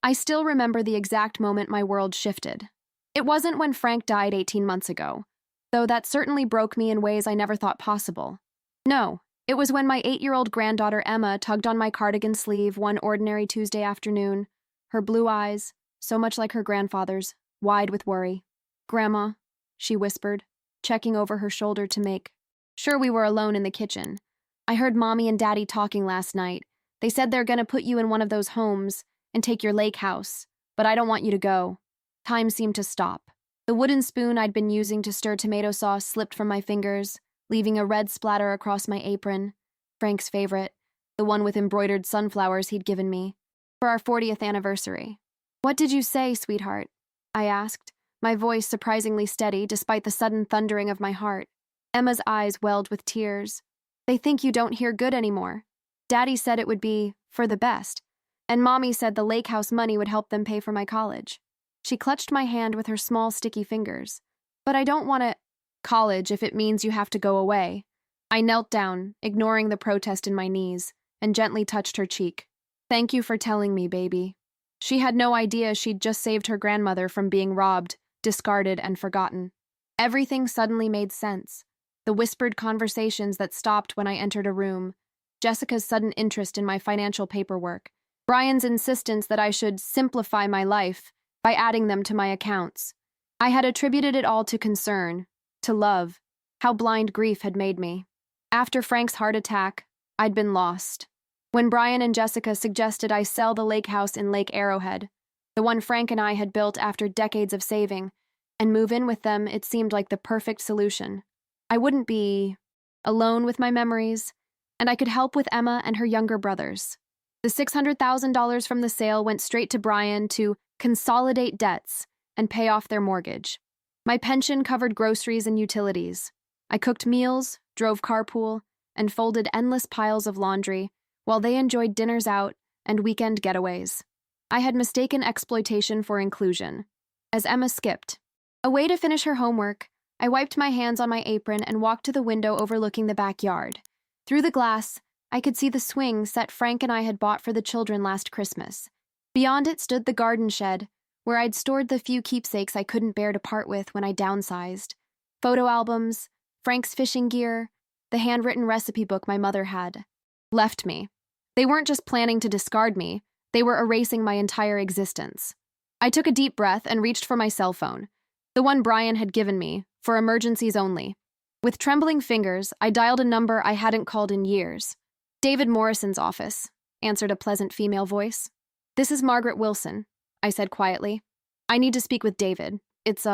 I still remember the exact moment my world shifted. It wasn't when Frank died 18 months ago, though that certainly broke me in ways I never thought possible. No, it was when my 8-year-old granddaughter Emma tugged on my cardigan sleeve one ordinary Tuesday afternoon, her blue eyes, so much like her grandfather's, wide with worry. "Grandma," she whispered, checking over her shoulder to make sure we were alone in the kitchen. "I heard Mommy and Daddy talking last night. They said they're gonna put you in one of those homes and take your lake house, but I don't want you to go." Time seemed to stop. The wooden spoon I'd been using to stir tomato sauce slipped from my fingers, leaving a red splatter across my apron. Frank's favorite, the one with embroidered sunflowers he'd given me for our 40th anniversary. "What did you say, sweetheart?" I asked, my voice surprisingly steady despite the sudden thundering of my heart. Emma's eyes welled with tears. "They think you don't hear good anymore. Daddy said it would be for the best, and Mommy said the lake house money would help them pay for my college." She clutched my hand with her small, sticky fingers. "But I don't want to college if it means you have to go away." I knelt down, ignoring the protest in my knees, and gently touched her cheek. "Thank you for telling me, baby." She had no idea she'd just saved her grandmother from being robbed, discarded, and forgotten. Everything suddenly made sense. The whispered conversations that stopped when I entered a room, Jessica's sudden interest in my financial paperwork, Brian's insistence that I should simplify my life by adding them to my accounts. I had attributed it all to concern, to love, how blind grief had made me. After Frank's heart attack, I'd been lost. When Brian and Jessica suggested I sell the lake house in Lake Arrowhead, the one Frank and I had built after decades of saving, and move in with them, it seemed like the perfect solution. I wouldn't be alone with my memories, and I could help with Emma and her younger brothers. The $600,000 from the sale went straight to Brian to consolidate debts and pay off their mortgage. My pension covered groceries and utilities. I cooked meals, drove carpool, and folded endless piles of laundry while they enjoyed dinners out and weekend getaways. I had mistaken exploitation for inclusion. As Emma skipped away to finish her homework, I wiped my hands on my apron and walked to the window overlooking the backyard. Through the glass, I could see the swing set Frank and I had bought for the children last Christmas. Beyond it stood the garden shed, where I'd stored the few keepsakes I couldn't bear to part with when I downsized. Photo albums, Frank's fishing gear, the handwritten recipe book my mother had left me. They weren't just planning to discard me, they were erasing my entire existence. I took a deep breath and reached for my cell phone, the one Brian had given me, for emergencies only. With trembling fingers, I dialed a number I hadn't called in years. "David Morrison's office," answered a pleasant female voice. "This is Margaret Wilson," I said quietly. "I need to speak with David. It's,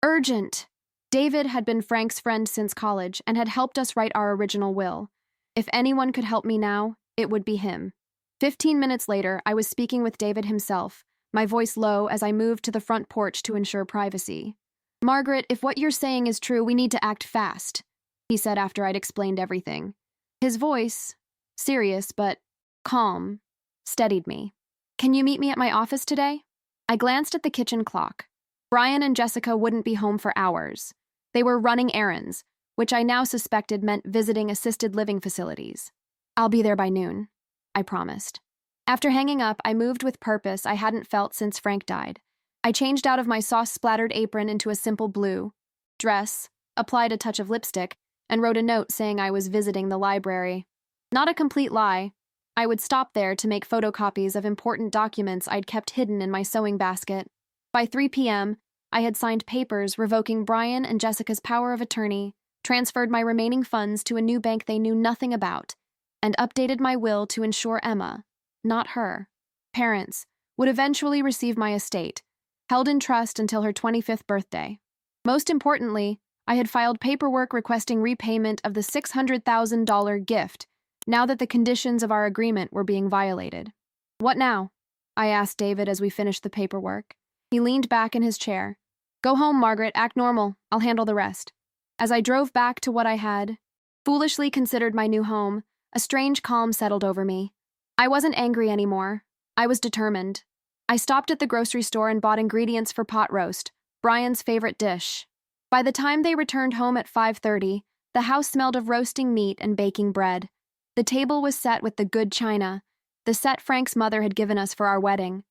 urgent." David had been Frank's friend since college and had helped us write our original will. If anyone could help me now, it would be him. 15 minutes later, I was speaking with David himself, my voice low as I moved to the front porch to ensure privacy. "Margaret, if what you're saying is true, we need to act fast," he said after I'd explained everything. His voice, serious but calm, steadied me. "Can you meet me at my office today?" I glanced at the kitchen clock. Brian and Jessica wouldn't be home for hours. They were running errands, which I now suspected meant visiting assisted living facilities. "I'll be there by noon," I promised. After hanging up, I moved with purpose I hadn't felt since Frank died. I changed out of my sauce-splattered apron into a simple blue dress, applied a touch of lipstick, and wrote a note saying I was visiting the library. Not a complete lie. I would stop there to make photocopies of important documents I'd kept hidden in my sewing basket. By 3 p.m., I had signed papers revoking Brian and Jessica's power of attorney, transferred my remaining funds to a new bank they knew nothing about, and updated my will to ensure Emma, not her, parents, would eventually receive my estate, held in trust until her 25th birthday. Most importantly, I had filed paperwork requesting repayment of the $600,000 gift now that the conditions of our agreement were being violated. "What now?" I asked David as we finished the paperwork. He leaned back in his chair. "Go home, Margaret. Act normal. I'll handle the rest." As I drove back to what I had foolishly considered my new home, a strange calm settled over me. I wasn't angry anymore. I was determined. I stopped at the grocery store and bought ingredients for pot roast, Brian's favorite dish. By the time they returned home at 5:30, the house smelled of roasting meat and baking bread. The table was set with the good china, the set Frank's mother had given us for our wedding.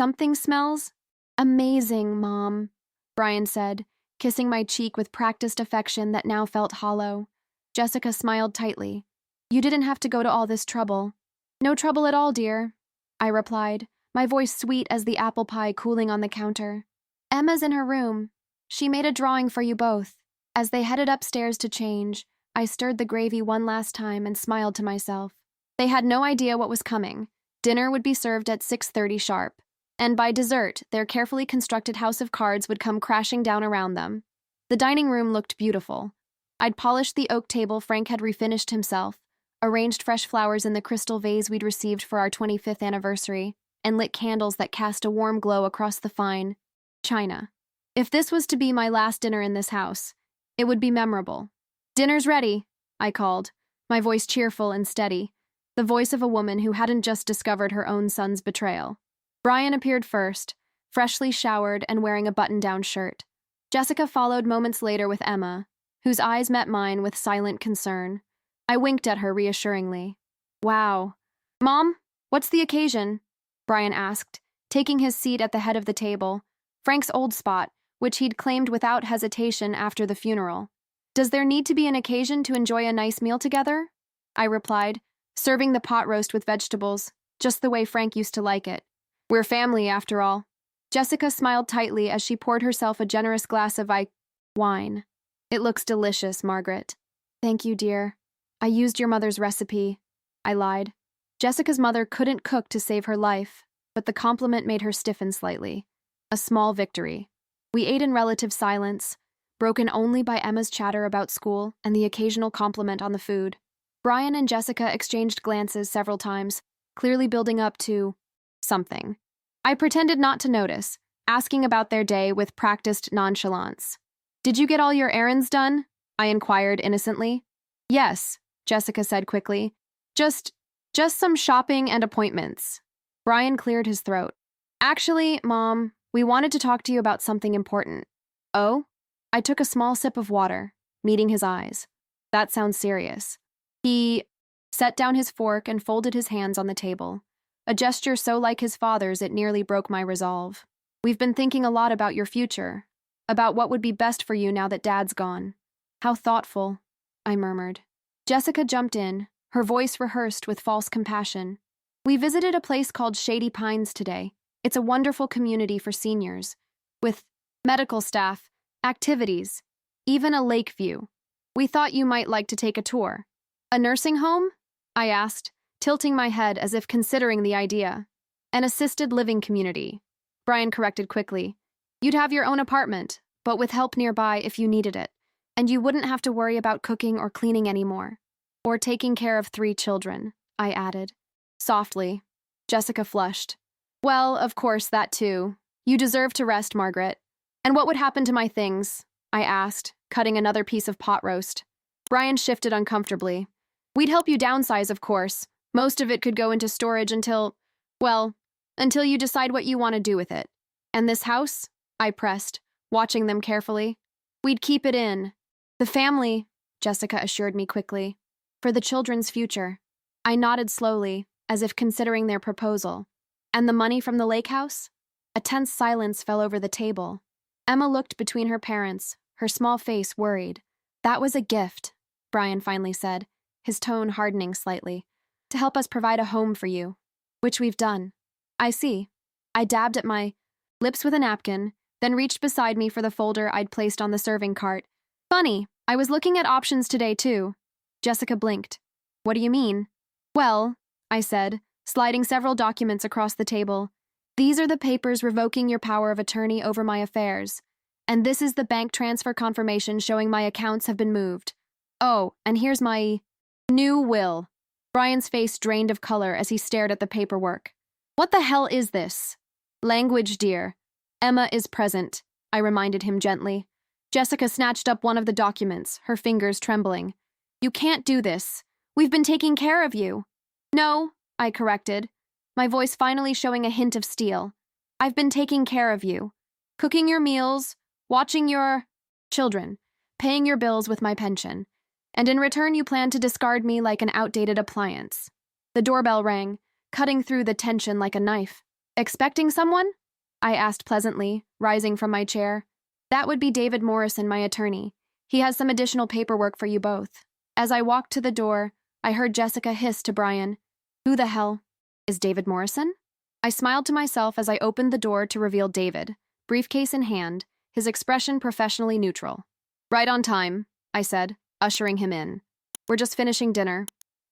Something smells amazing, Mom, Brian said, kissing my cheek with practiced affection that now felt hollow. Jessica smiled tightly. You didn't have to go to all this trouble. No trouble at all, dear, I replied, my voice sweet as the apple pie cooling on the counter. Emma's in her room. She made a drawing for you both. As they headed upstairs to change, I stirred the gravy one last time and smiled to myself. They had no idea what was coming. Dinner would be served at 6:30 sharp, and by dessert, their carefully constructed house of cards would come crashing down around them. The dining room looked beautiful. I'd polished the oak table Frank had refinished himself, arranged fresh flowers in the crystal vase we'd received for our 25th anniversary, and lit candles that cast a warm glow across the fine china. If this was to be my last dinner in this house, it would be memorable. Dinner's ready, I called, my voice cheerful and steady, the voice of a woman who hadn't just discovered her own son's betrayal. Brian appeared first, freshly showered and wearing a button-down shirt. Jessica followed moments later with Emma, whose eyes met mine with silent concern. I winked at her reassuringly. Wow. Mom, what's the occasion? Brian asked, taking his seat at the head of the table, Frank's old spot, which he'd claimed without hesitation after the funeral. Does there need to be an occasion to enjoy a nice meal together? I replied, serving the pot roast with vegetables, just the way Frank used to like it. We're family, after all. Jessica smiled tightly as she poured herself a generous glass of wine. It looks delicious, Margaret. Thank you, dear. I used your mother's recipe, I lied. Jessica's mother couldn't cook to save her life, but the compliment made her stiffen slightly. A small victory. We ate in relative silence, broken only by Emma's chatter about school and the occasional compliment on the food. Brian and Jessica exchanged glances several times, clearly building up to something. I pretended not to notice, asking about their day with practiced nonchalance. Did you get all your errands done? I inquired innocently. Yes, Jessica said quickly. Just some shopping and appointments. Brian cleared his throat. Actually, Mom, we wanted to talk to you about something important. Oh? I took a small sip of water, meeting his eyes. That sounds serious. He set down his fork and folded his hands on the table, a gesture so like his father's it nearly broke my resolve. We've been thinking a lot about your future, about what would be best for you now that Dad's gone. How thoughtful, I murmured. Jessica jumped in, her voice rehearsed with false compassion. We visited a place called Shady Pines today. It's a wonderful community for seniors, with medical staff, activities, even a lake view. We thought you might like to take a tour. A nursing home? I asked, tilting my head as if considering the idea. An assisted living community. Brian corrected quickly. You'd have your own apartment, but with help nearby if you needed it, and you wouldn't have to worry about cooking or cleaning anymore. Or taking care of 3 children, I added. Softly. Jessica flushed. Well, of course, that too. You deserve to rest, Margaret. And what would happen to my things? I asked, cutting another piece of pot roast. Brian shifted uncomfortably. We'd help you downsize, of course. Most of it could go into storage until you decide what you want to do with it. And this house? I pressed, watching them carefully. We'd keep it in. The family, Jessica assured me quickly. For the children's future. I nodded slowly, as if considering their proposal. And the money from the lake house? A tense silence fell over the table. Emma looked between her parents, her small face worried. That was a gift, Brian finally said, his tone hardening slightly, to help us provide a home for you, which we've done. I see. I dabbed at my lips with a napkin, then reached beside me for the folder I'd placed on the serving cart. Funny, I was looking at options today, too. Jessica blinked. What do you mean? Well, I said, sliding several documents across the table. These are the papers revoking your power of attorney over my affairs, and this is the bank transfer confirmation showing my accounts have been moved. Oh, and here's my new will. Brian's face drained of color as he stared at the paperwork. What the hell is this? Language, dear. Emma is present, I reminded him gently. Jessica snatched up one of the documents, her fingers trembling. You can't do this. We've been taking care of you. No, I corrected, my voice finally showing a hint of steel. I've been taking care of you. Cooking your meals, watching your children, paying your bills with my pension. And in return you plan to discard me like an outdated appliance. The doorbell rang, cutting through the tension like a knife. Expecting someone? I asked pleasantly, rising from my chair. That would be David Morrison, my attorney. He has some additional paperwork for you both. As I walked to the door, I heard Jessica hiss to Brian, "Who the hell is David Morrison?" I smiled to myself as I opened the door to reveal David, briefcase in hand, his expression professionally neutral. "Right on time," I said, ushering him in. "We're just finishing dinner.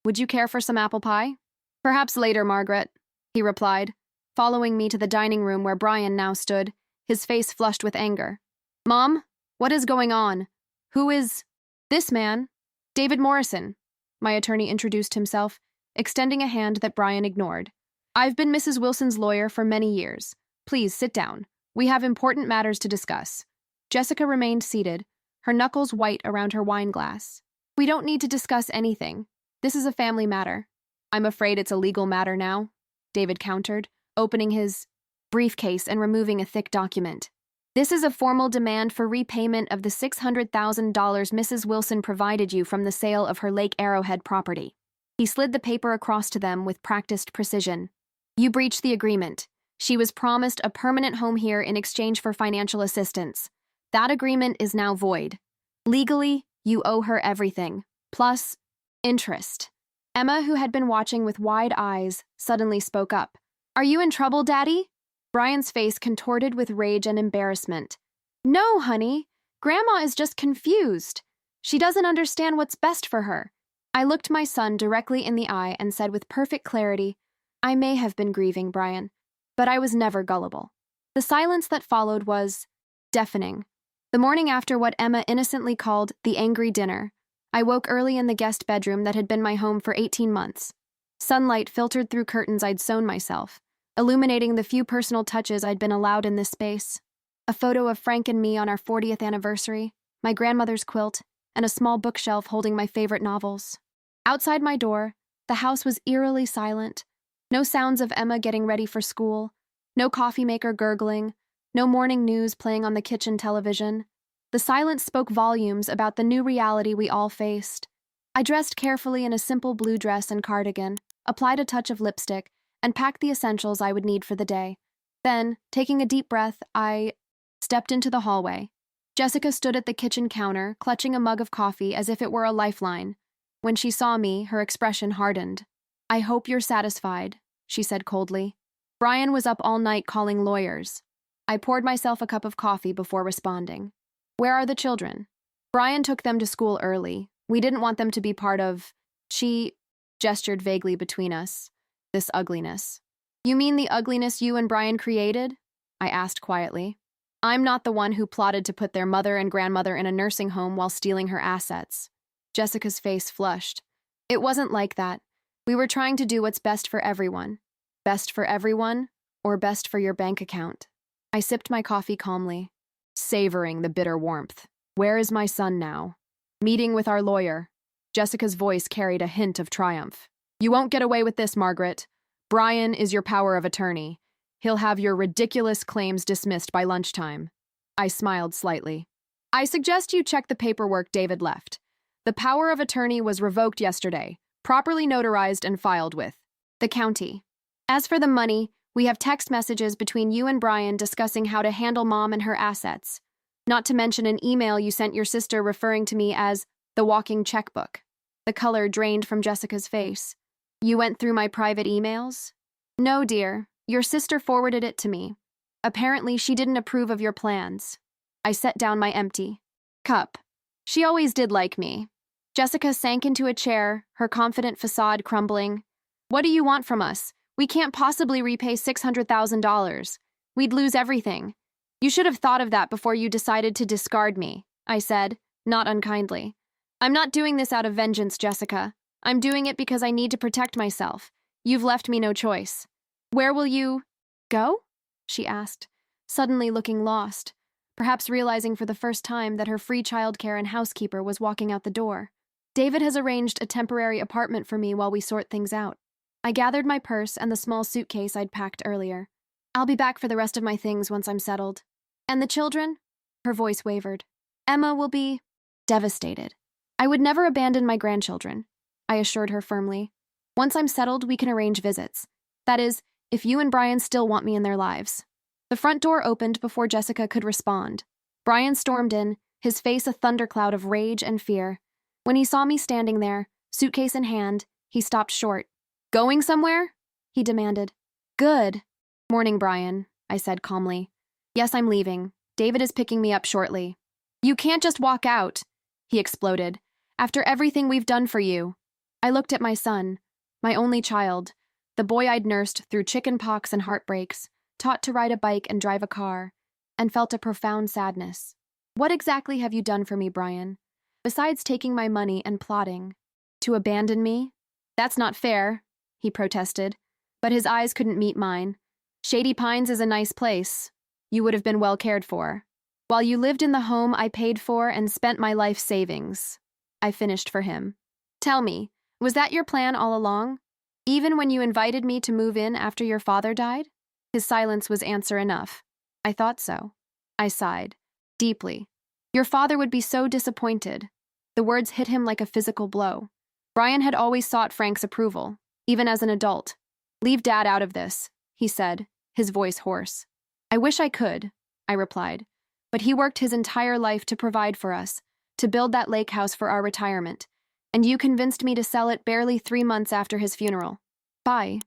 Would you care for some apple pie?" "Perhaps later, Margaret," he replied, following me to the dining room where Brian now stood, his face flushed with anger. "Mom, what is going on? Who is this man?" "David Morrison," my attorney introduced himself, extending a hand that Brian ignored. "I've been Mrs. Wilson's lawyer for many years. Please sit down. We have important matters to discuss." Jessica remained seated, her knuckles white around her wine glass. "We don't need to discuss anything. This is a family matter." "I'm afraid it's a legal matter now," David countered, opening his briefcase and removing a thick document. "This is a formal demand for repayment of the $600,000 Mrs. Wilson provided you from the sale of her Lake Arrowhead property." He slid the paper across to them with practiced precision. "You breached the agreement. She was promised a permanent home here in exchange for financial assistance. That agreement is now void. Legally, you owe her everything, plus interest." Emma, who had been watching with wide eyes, suddenly spoke up. "Are you in trouble, Daddy?" Brian's face contorted with rage and embarrassment. "No, honey. Grandma is just confused. She doesn't understand what's best for her." I looked my son directly in the eye and said with perfect clarity, "I may have been grieving, Brian, but I was never gullible." The silence that followed was deafening. The morning after what Emma innocently called the angry dinner, I woke early in the guest bedroom that had been my home for 18 months. Sunlight filtered through curtains I'd sewn myself, illuminating the few personal touches I'd been allowed in this space. A photo of Frank and me on our 40th anniversary, my grandmother's quilt, and a small bookshelf holding my favorite novels. Outside my door, the house was eerily silent. No sounds of Emma getting ready for school, no coffee maker gurgling, no morning news playing on the kitchen television. The silence spoke volumes about the new reality we all faced. I dressed carefully in a simple blue dress and cardigan, applied a touch of lipstick, and packed the essentials I would need for the day. Then, taking a deep breath, I stepped into the hallway. Jessica stood at the kitchen counter, clutching a mug of coffee as if it were a lifeline. When she saw me, her expression hardened. "I hope you're satisfied," she said coldly. "Brian was up all night calling lawyers." I poured myself a cup of coffee before responding. "Where are the children?" "Brian took them to school early. We didn't want them to be part of..." She gestured vaguely between us. "This ugliness." "You mean the ugliness you and Brian created?" I asked quietly. "I'm not the one who plotted to put their mother and grandmother in a nursing home while stealing her assets." Jessica's face flushed. "It wasn't like that. We were trying to do what's best for everyone." "Best for everyone, or best for your bank account?" I sipped my coffee calmly, savoring the bitter warmth. "Where is my son now?" "Meeting with our lawyer." Jessica's voice carried a hint of triumph. "You won't get away with this, Margaret. Brian is your power of attorney. He'll have your ridiculous claims dismissed by lunchtime." I smiled slightly. "I suggest you check the paperwork David left. The power of attorney was revoked yesterday, properly notarized and filed with the county. As for the money, we have text messages between you and Brian discussing how to handle Mom and her assets, not to mention an email you sent your sister referring to me as the walking checkbook." The color drained from Jessica's face. "You went through my private emails?" "No, dear. Your sister forwarded it to me. Apparently, she didn't approve of your plans." I set down my empty cup. "She always did like me." Jessica sank into a chair, her confident facade crumbling. "What do you want from us? We can't possibly repay $600,000. We'd lose everything. You should have thought of that before you decided to discard me," I said, not unkindly. "I'm not doing this out of vengeance, Jessica. I'm doing it because I need to protect myself. You've left me no choice." "Where will you go?" she asked, suddenly looking lost, perhaps realizing for the first time that her free childcare and housekeeper was walking out the door. "David has arranged a temporary apartment for me while we sort things out." I gathered my purse and the small suitcase I'd packed earlier. "I'll be back for the rest of my things once I'm settled." "And the children?" Her voice wavered. "Emma will be devastated." "I would never abandon my grandchildren," I assured her firmly. "Once I'm settled, we can arrange visits. That is, if you and Brian still want me in their lives. The front door opened before Jessica could respond. Brian stormed in, his face a thundercloud of rage and fear. When he saw me standing there, suitcase in hand, he stopped short. "Going somewhere?" he demanded. "Good. Morning, Brian," I said calmly. "Yes, I'm leaving. David is picking me up shortly." "You can't just walk out," he exploded. "After everything we've done for you." I looked at my son, my only child, the boy I'd nursed through chicken pox and heartbreaks, taught to ride a bike and drive a car, and felt a profound sadness. "What exactly have you done for me, Brian? Besides taking my money and plotting to abandon me?" "That's not fair," he protested, but his eyes couldn't meet mine. "Shady Pines is a nice place. You would have been well cared for. While you lived in the home I paid for and spent my life savings," I finished for him. "Tell me, was that your plan all along? Even when you invited me to move in after your father died?" His silence was answer enough. "I thought so." I sighed, deeply. "Your father would be so disappointed." The words hit him like a physical blow. Brian had always sought Frank's approval, even as an adult. "Leave Dad out of this," he said, his voice hoarse. "I wish I could," I replied. "But he worked his entire life to provide for us, to build that lake house for our retirement, and you convinced me to sell it barely 3 months after his funeral." "Bye."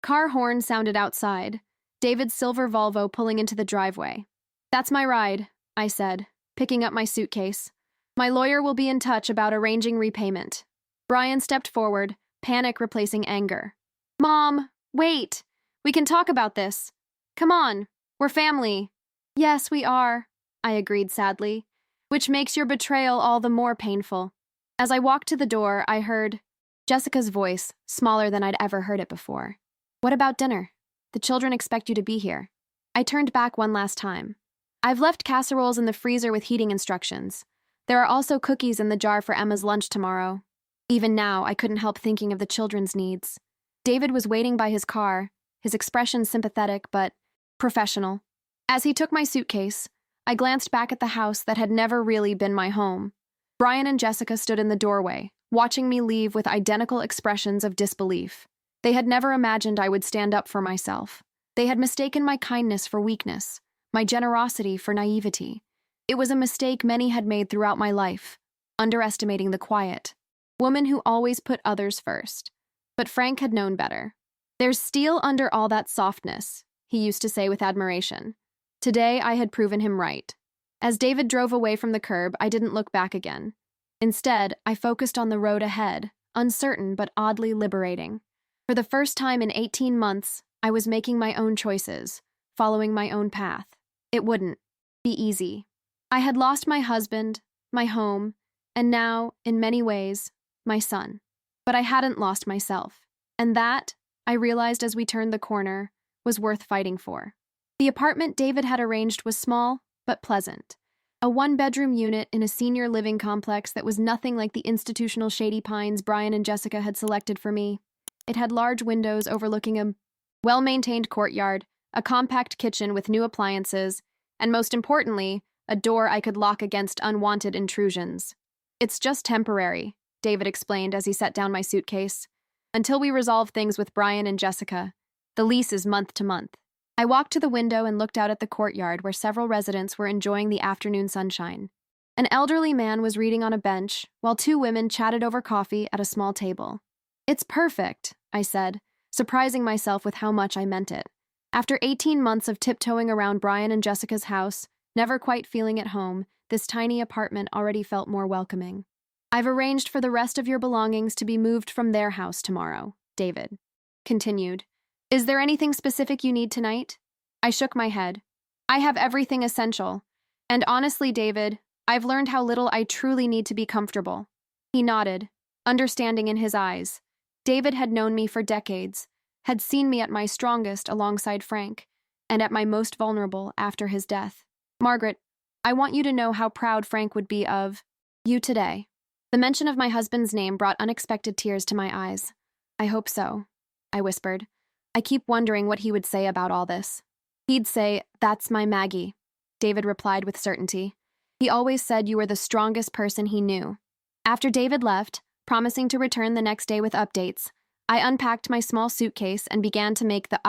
Car horn sounded outside, David's silver Volvo pulling into the driveway. "That's my ride," I said, picking up my suitcase. "My lawyer will be in touch about arranging repayment." Brian stepped forward, panic replacing anger. "Mom, wait! We can talk about this. Come on, we're family." "Yes, we are," I agreed sadly, "which makes your betrayal all the more painful." As I walked to the door, I heard Jessica's voice, smaller than I'd ever heard it before. "What about dinner? The children expect you to be here." I turned back one last time. "I've left casseroles in the freezer with heating instructions. There are also cookies in the jar for Emma's lunch tomorrow." Even now, I couldn't help thinking of the children's needs. David was waiting by his car, his expression sympathetic but professional. As he took my suitcase, I glanced back at the house that had never really been my home. Brian and Jessica stood in the doorway, watching me leave with identical expressions of disbelief. They had never imagined I would stand up for myself. They had mistaken my kindness for weakness, my generosity for naivety. It was a mistake many had made throughout my life, underestimating the quiet woman who always put others first. But Frank had known better. "There's steel under all that softness," he used to say with admiration. Today, I had proven him right. As David drove away from the curb, I didn't look back again. Instead, I focused on the road ahead, uncertain but oddly liberating. For the first time in 18 months, I was making my own choices, following my own path. It wouldn't be easy. I had lost my husband, my home, and now, in many ways, my son. But I hadn't lost myself. And that, I realized as we turned the corner, was worth fighting for. The apartment David had arranged was small, but pleasant. A 1-bedroom unit in a senior living complex that was nothing like the institutional Shady Pines Brian and Jessica had selected for me. It had large windows overlooking a well-maintained courtyard, a compact kitchen with new appliances, and most importantly, a door I could lock against unwanted intrusions. "It's just temporary," David explained as he set down my suitcase. "Until we resolve things with Brian and Jessica. The lease is month to month." I walked to the window and looked out at the courtyard where several residents were enjoying the afternoon sunshine. An elderly man was reading on a bench, while 2 women chatted over coffee at a small table. "It's perfect," I said, surprising myself with how much I meant it. After 18 months of tiptoeing around Brian and Jessica's house, never quite feeling at home, this tiny apartment already felt more welcoming. "I've arranged for the rest of your belongings to be moved from their house tomorrow," David continued. "Is there anything specific you need tonight?" I shook my head. "I have everything essential. And honestly, David, I've learned how little I truly need to be comfortable." He nodded, understanding in his eyes. David had known me for decades, had seen me at my strongest alongside Frank, and at my most vulnerable after his death. "Margaret, I want you to know how proud Frank would be of you today." The mention of my husband's name brought unexpected tears to my eyes. "I hope so," I whispered. "I keep wondering what he would say about all this." "He'd say, 'That's my Maggie,'" David replied with certainty. "He always said you were the strongest person he knew." After David left, promising to return the next day with updates, I unpacked my small suitcase and began to make the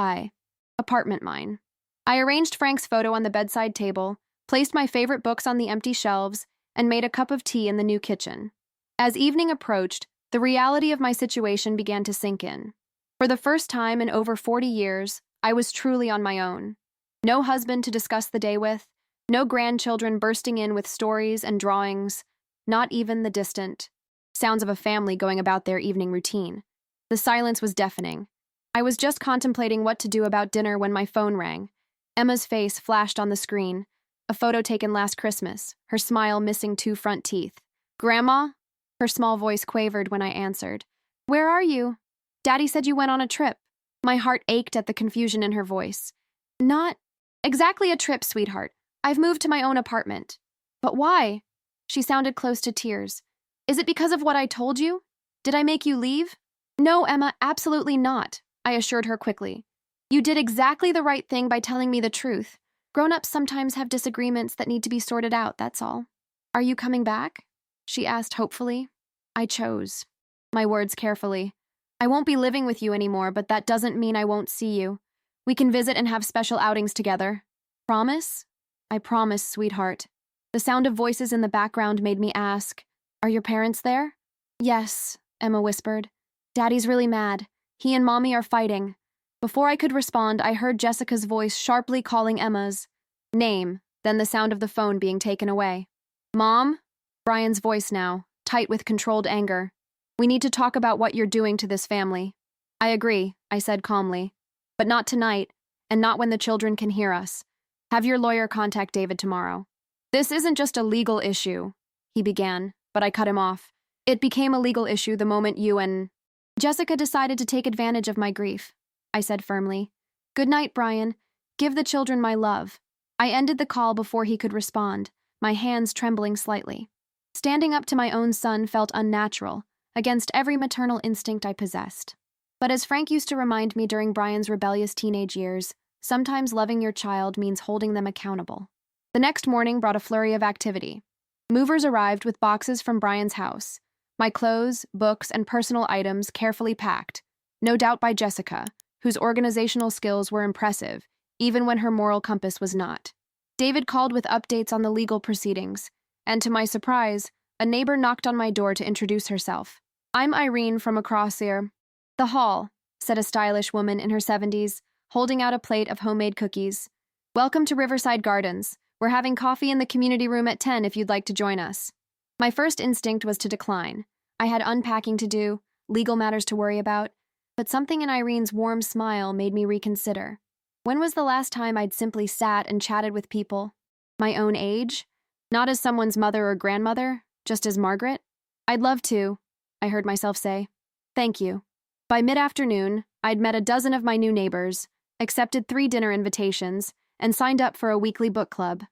Apartment mine. I arranged Frank's photo on the bedside table, placed my favorite books on the empty shelves, and made a cup of tea in the new kitchen. As evening approached, the reality of my situation began to sink in. For the first time in over 40 years, I was truly on my own. No husband to discuss the day with, no grandchildren bursting in with stories and drawings, not even the distant sounds of a family going about their evening routine. The silence was deafening. I was just contemplating what to do about dinner when my phone rang. Emma's face flashed on the screen, a photo taken last Christmas, her smile missing 2 front teeth. "Grandma?" Her small voice quavered when I answered. "Where are you?" "Daddy said you went on a trip." My heart ached at the confusion in her voice. "Not exactly a trip, sweetheart. I've moved to my own apartment." "But why?" She sounded close to tears. "Is it because of what I told you? Did I make you leave?" "No, Emma, absolutely not," I assured her quickly. "You did exactly the right thing by telling me the truth. Grown-ups sometimes have disagreements that need to be sorted out, that's all." "Are you coming back?" she asked hopefully. I chose my words carefully. "I won't be living with you anymore, but that doesn't mean I won't see you. We can visit and have special outings together. Promise?" "I promise, sweetheart." The sound of voices in the background made me ask, "Are your parents there?" "Yes," Emma whispered. "Daddy's really mad. He and Mommy are fighting." Before I could respond, I heard Jessica's voice sharply calling Emma's name, then the sound of the phone being taken away. "Mom?" Brian's voice now, tight with controlled anger. "We need to talk about what you're doing to this family." "I agree," I said calmly. "But not tonight, and not when the children can hear us. Have your lawyer contact David tomorrow." "This isn't just a legal issue," he began, but I cut him off. "It became a legal issue the moment you and Jessica decided to take advantage of my grief," I said firmly. "Good night, Brian. Give the children my love." I ended the call before he could respond, my hands trembling slightly. Standing up to my own son felt unnatural, against every maternal instinct I possessed. But as Frank used to remind me during Brian's rebellious teenage years, sometimes loving your child means holding them accountable. The next morning brought a flurry of activity. Movers arrived with boxes from Brian's house. My clothes, books, and personal items carefully packed, no doubt by Jessica, whose organizational skills were impressive, even when her moral compass was not. David called with updates on the legal proceedings, and to my surprise, a neighbor knocked on my door to introduce herself. "I'm Irene from across here." "The hall," said a stylish woman in her 70s, holding out a plate of homemade cookies. "Welcome to Riverside Gardens. We're having coffee in the community room at 10 if you'd like to join us." My first instinct was to decline. I had unpacking to do, legal matters to worry about, but something in Irene's warm smile made me reconsider. When was the last time I'd simply sat and chatted with people my own age? Not as someone's mother or grandmother, just as Margaret? "I'd love to," I heard myself say. "Thank you." By mid-afternoon, I'd met a dozen of my new neighbors, accepted 3 dinner invitations, and signed up for a weekly book club.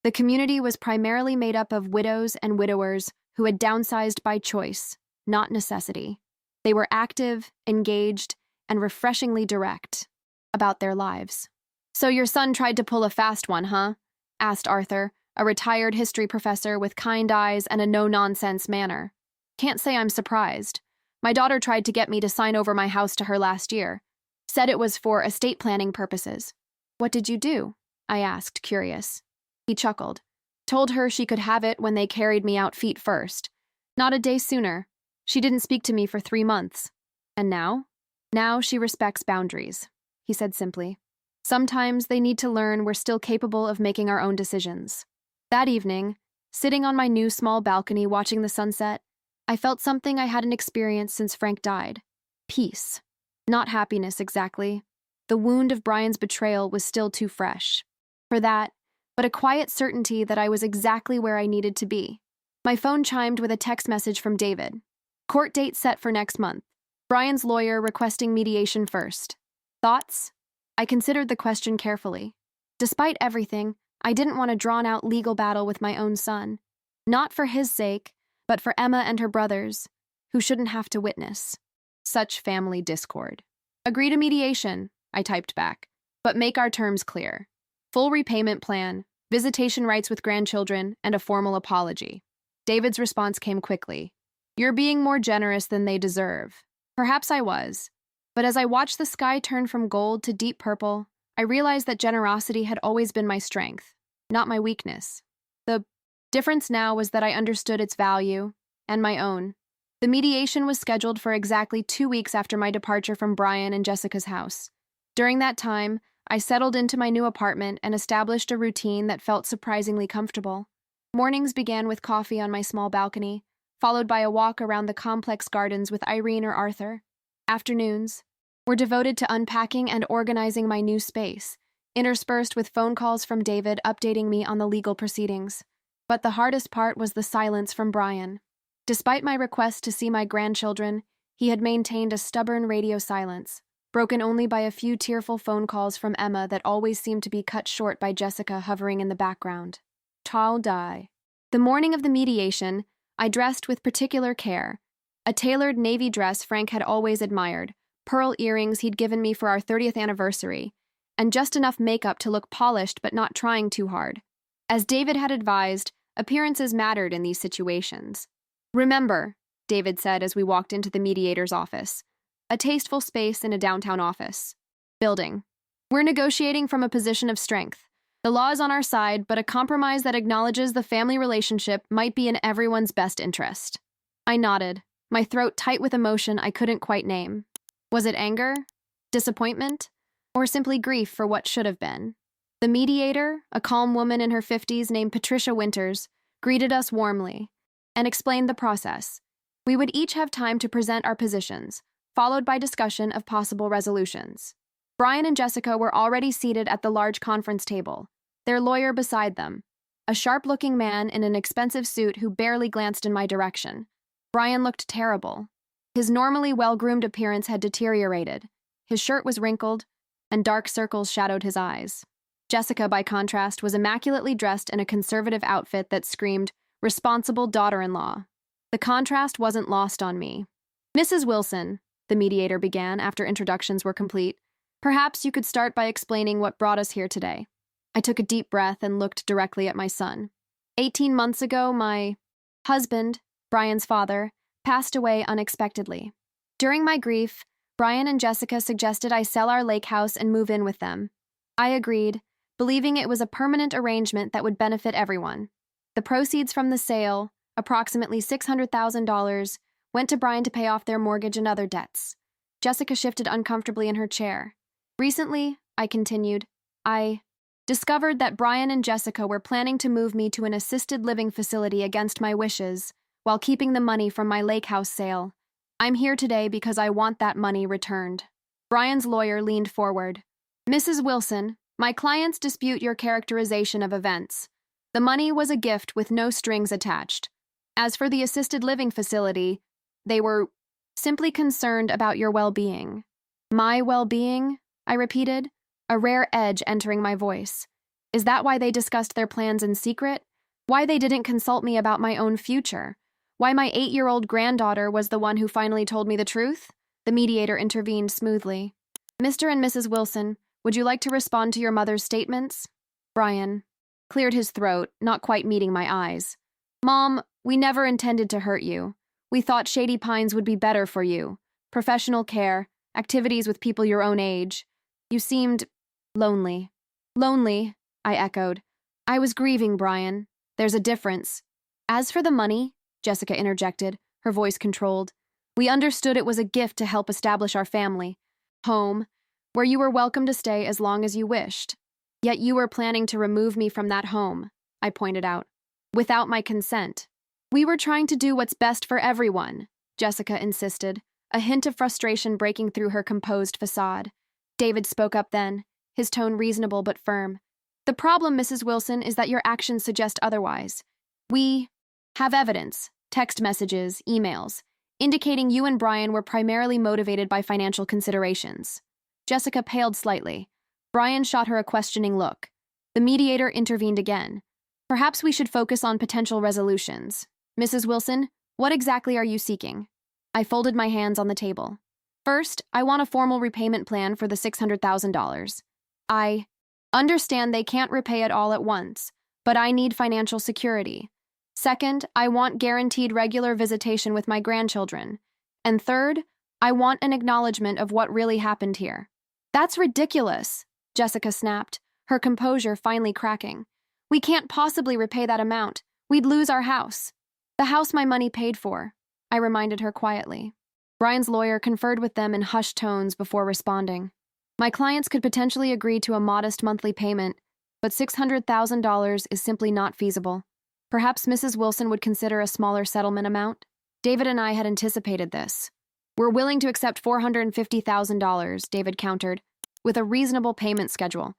The community was primarily made up of widows and widowers who had downsized by choice, not necessity. They were active, engaged, and refreshingly direct about their lives. "So your son tried to pull a fast one, huh?" asked Arthur, a retired history professor with kind eyes and a no-nonsense manner. "Can't say I'm surprised. My daughter tried to get me to sign over my house to her last year. Said it was for estate planning purposes." "What did you do?" I asked, curious. He chuckled. "Told her she could have it when they carried me out feet first. Not a day sooner. She didn't speak to me for 3 months. And now? Now she respects boundaries," he said simply. "Sometimes they need to learn we're still capable of making our own decisions." That evening, sitting on my new small balcony watching the sunset, I felt something I hadn't experienced since Frank died. Peace. Not happiness, exactly. The wound of Brian's betrayal was still too fresh for that, but a quiet certainty that I was exactly where I needed to be. My phone chimed with a text message from David. "Court date set for next month. Brian's lawyer requesting mediation first. Thoughts?" I considered the question carefully. Despite everything, I didn't want a drawn-out legal battle with my own son. Not for his sake, but for Emma and her brothers, who shouldn't have to witness such family discord. "Agree to mediation," I typed back, "but make our terms clear. Full repayment plan, visitation rights with grandchildren, and a formal apology." David's response came quickly. "You're being more generous than they deserve." Perhaps I was, but as I watched the sky turn from gold to deep purple, I realized that generosity had always been my strength, not my weakness. The difference now was that I understood its value and my own. The mediation was scheduled for exactly 2 weeks after my departure from Brian and Jessica's house. During that time, I settled into my new apartment and established a routine that felt surprisingly comfortable. Mornings began with coffee on my small balcony, followed by a walk around the complex gardens with Irene or Arthur. Afternoons were devoted to unpacking and organizing my new space, interspersed with phone calls from David updating me on the legal proceedings. But the hardest part was the silence from Brian. Despite my request to see my grandchildren, he had maintained a stubborn radio silence, broken only by a few tearful phone calls from Emma that always seemed to be cut short by Jessica hovering in the background. Tall die. The morning of the mediation, I dressed with particular care. A tailored navy dress Frank had always admired, pearl earrings he'd given me for our 30th anniversary, and just enough makeup to look polished but not trying too hard. As David had advised, appearances mattered in these situations. "Remember," David said as we walked into the mediator's office, a tasteful space in a downtown office building. "We're negotiating from a position of strength. The law is on our side, but a compromise that acknowledges the family relationship might be in everyone's best interest." I nodded, my throat tight with emotion I couldn't quite name. Was it anger, disappointment, or simply grief for what should have been? The mediator, a calm woman in her 50s named Patricia Winters, greeted us warmly and explained the process. We would each have time to present our positions, followed by discussion of possible resolutions. Brian and Jessica were already seated at the large conference table, their lawyer beside them, a sharp-looking man in an expensive suit who barely glanced in my direction. Brian looked terrible. His normally well-groomed appearance had deteriorated. His shirt was wrinkled, and dark circles shadowed his eyes. Jessica, by contrast, was immaculately dressed in a conservative outfit that screamed, "responsible daughter-in-law." The contrast wasn't lost on me. "Mrs. Wilson," the mediator began after introductions were complete, "perhaps you could start by explaining what brought us here today." I took a deep breath and looked directly at my son. 18 months ago, my husband, Brian's father, passed away unexpectedly. During my grief, Brian and Jessica suggested I sell our lake house and move in with them. I agreed, believing it was a permanent arrangement that would benefit everyone. The proceeds from the sale, approximately $600,000, went to Brian to pay off their mortgage and other debts. Jessica shifted uncomfortably in her chair. "Recently," I continued, "I discovered that Brian and Jessica were planning to move me to an assisted living facility against my wishes, while keeping the money from my lake house sale. I'm here today because I want that money returned." Brian's lawyer leaned forward. "Mrs. Wilson, my clients dispute your characterization of events. The money was a gift with no strings attached. As for the assisted living facility, they were simply concerned about your well-being." "My well-being?" I repeated, a rare edge entering my voice. Is that why they discussed their plans in secret? Why they didn't consult me about my own future? Why my 8-year-old granddaughter was the one who finally told me the truth? The mediator intervened smoothly. "Mr. and Mrs. Wilson, would you like to respond to your mother's statements?" Brian cleared his throat, not quite meeting my eyes. "Mom, we never intended to hurt you. We thought Shady Pines would be better for you. Professional care, activities with people your own age. You seemed lonely." "Lonely," I echoed. "I was grieving, Brian. There's a difference." "As for the money," Jessica interjected, her voice controlled, "we understood it was a gift to help establish our family home, where you were welcome to stay as long as you wished. Yet you were planning to remove me from that home," I pointed out, "without my consent." "We were trying to do what's best for everyone," Jessica insisted, a hint of frustration breaking through her composed facade. David spoke up then, his tone reasonable but firm. "The problem, Mrs. Wilson, is that your actions suggest otherwise. We have evidence, text messages, emails, indicating you and Brian were primarily motivated by financial considerations." Jessica paled slightly. Brian shot her a questioning look. The mediator intervened again. "Perhaps we should focus on potential resolutions. Mrs. Wilson, what exactly are you seeking?" I folded my hands on the table. "First, I want a formal repayment plan for the $600,000. I understand they can't repay it all at once, but I need financial security. Second, I want guaranteed regular visitation with my grandchildren. And third, I want an acknowledgement of what really happened here." "That's ridiculous," Jessica snapped, her composure finally cracking. We can't possibly repay that amount. We'd lose our house. The house my money paid for, I reminded her quietly. Brian's lawyer conferred with them in hushed tones before responding. My clients could potentially agree to a modest monthly payment, but $600,000 is simply not feasible. Perhaps Mrs. Wilson would consider a smaller settlement amount? David and I had anticipated this. We're willing to accept $450,000, David countered, with a reasonable payment schedule.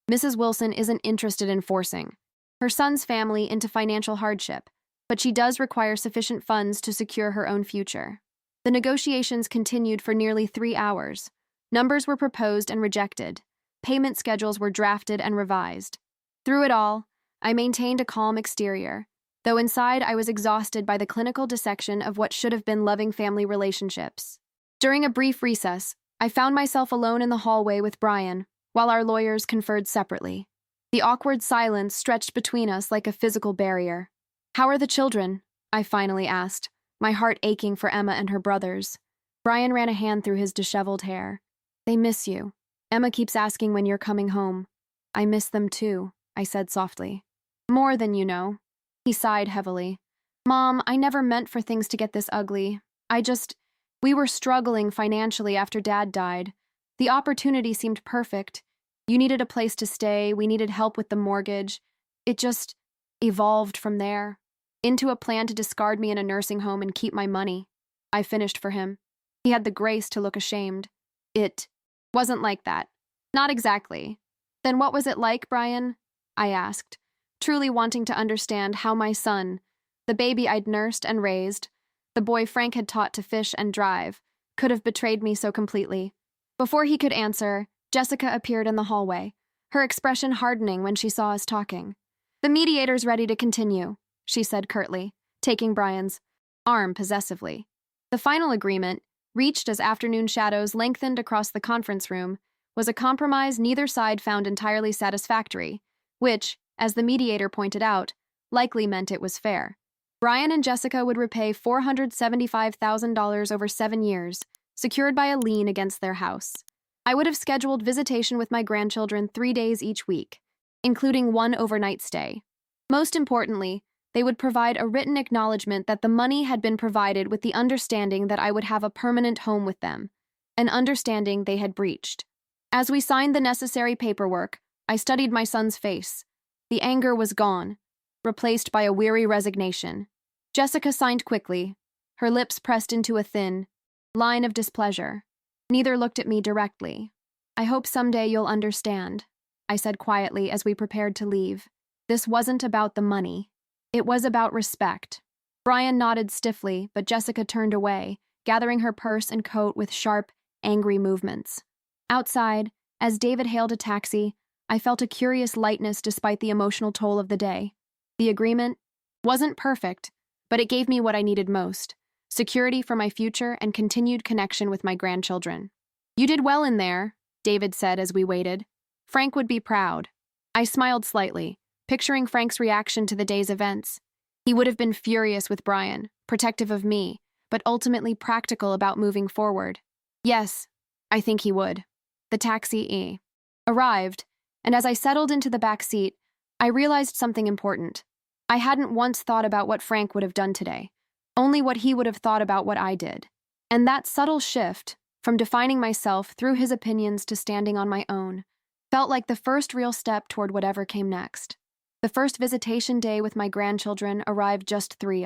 Mrs. Wilson isn't interested in forcing her son's family into financial hardship, but she does require sufficient funds to secure her own future. The negotiations continued for nearly 3 hours. Numbers were proposed and rejected. Payment schedules were drafted and revised. Through it all, I maintained a calm exterior, though inside I was exhausted by the clinical dissection of what should have been loving family relationships. During a brief recess, I found myself alone in the hallway with Brian, while our lawyers conferred separately. The awkward silence stretched between us like a physical barrier. "How are the children?" I finally asked, my heart aching for Emma and her brothers. Brian ran a hand through his disheveled hair. "They miss you. Emma keeps asking when you're coming home." "I miss them too," I said softly. "More than you know." He sighed heavily. "Mom, I never meant for things to get this ugly. We were struggling financially after Dad died. The opportunity seemed perfect. You needed a place to stay, we needed help with the mortgage. It just evolved from there, into a plan to discard me in a nursing home and keep my money." I finished for him. He had the grace to look ashamed. "It wasn't like that." "Not exactly." "Then what was it like, Brian?" I asked, truly wanting to understand how my son, the baby I'd nursed and raised, the boy Frank had taught to fish and drive, could have betrayed me so completely. Before he could answer, Jessica appeared in the hallway, her expression hardening when she saw us talking. "The mediator's ready to continue," she said curtly, taking Brian's arm possessively. The final agreement, reached as afternoon shadows lengthened across the conference room, was a compromise neither side found entirely satisfactory, which, as the mediator pointed out, likely meant it was fair. Brian and Jessica would repay $475,000 over 7 years, secured by a lien against their house. I would have scheduled visitation with my grandchildren 3 days each week, including 1 overnight stay. Most importantly, they would provide a written acknowledgement that the money had been provided with the understanding that I would have a permanent home with them, an understanding they had breached. As we signed the necessary paperwork, I studied my son's face. The anger was gone, replaced by a weary resignation. Jessica signed quickly, her lips pressed into a thin line of displeasure. Neither looked at me directly. "I hope someday you'll understand," I said quietly as we prepared to leave. This wasn't about the money. It was about respect. Brian nodded stiffly, but Jessica turned away, gathering her purse and coat with sharp, angry movements. Outside, as David hailed a taxi, I felt a curious lightness despite the emotional toll of the day. The agreement wasn't perfect, but it gave me what I needed most: security for my future and continued connection with my grandchildren. "You did well in there," David said as we waited. "Frank would be proud." I smiled slightly, picturing Frank's reaction to the day's events. He would have been furious with Brian, protective of me, but ultimately practical about moving forward. Yes, I think he would. The taxi arrived, and as I settled into the back seat, I realized something important. I hadn't once thought about what Frank would have done today, only what he would have thought about what I did. And that subtle shift, from defining myself through his opinions to standing on my own, felt like the first real step toward whatever came next. The first visitation day with my grandchildren arrived just 3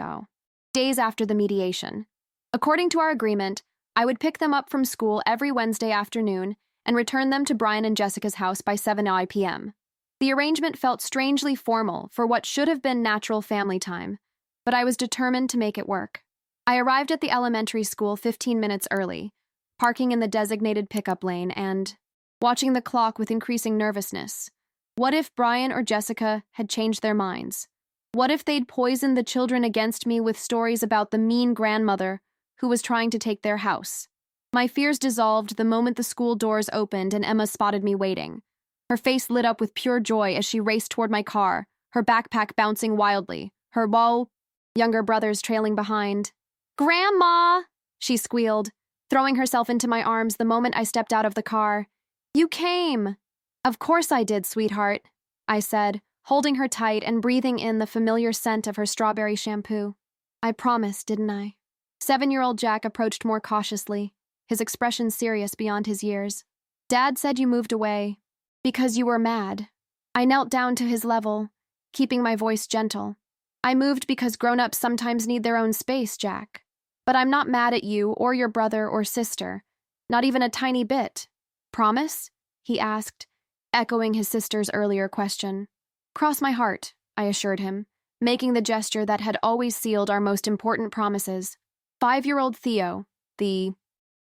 days after the mediation. According to our agreement, I would pick them up from school every Wednesday afternoon and return them to Brian and Jessica's house by 7 p.m. The arrangement felt strangely formal for what should have been natural family time, but I was determined to make it work. I arrived at the elementary school 15 minutes early, parking in the designated pickup lane and watching the clock with increasing nervousness. What if Brian or Jessica had changed their minds? What if they'd poisoned the children against me with stories about the mean grandmother who was trying to take their house? My fears dissolved the moment the school doors opened and Emma spotted me waiting. Her face lit up with pure joy as she raced toward my car, her backpack bouncing wildly, her younger brothers trailing behind. "Grandma!" she squealed, throwing herself into my arms the moment I stepped out of the car. "You came!" Of course I did, sweetheart, I said, holding her tight and breathing in the familiar scent of her strawberry shampoo. I promised, didn't I? 7-year-old Jack approached more cautiously, his expression serious beyond his years. Dad said you moved away because you were mad. I knelt down to his level, keeping my voice gentle. I moved because grown-ups sometimes need their own space, Jack. But I'm not mad at you or your brother or sister, not even a tiny bit. Promise? He asked, echoing his sister's earlier question. Cross my heart, I assured him, making the gesture that had always sealed our most important promises. 5-year-old Theo, the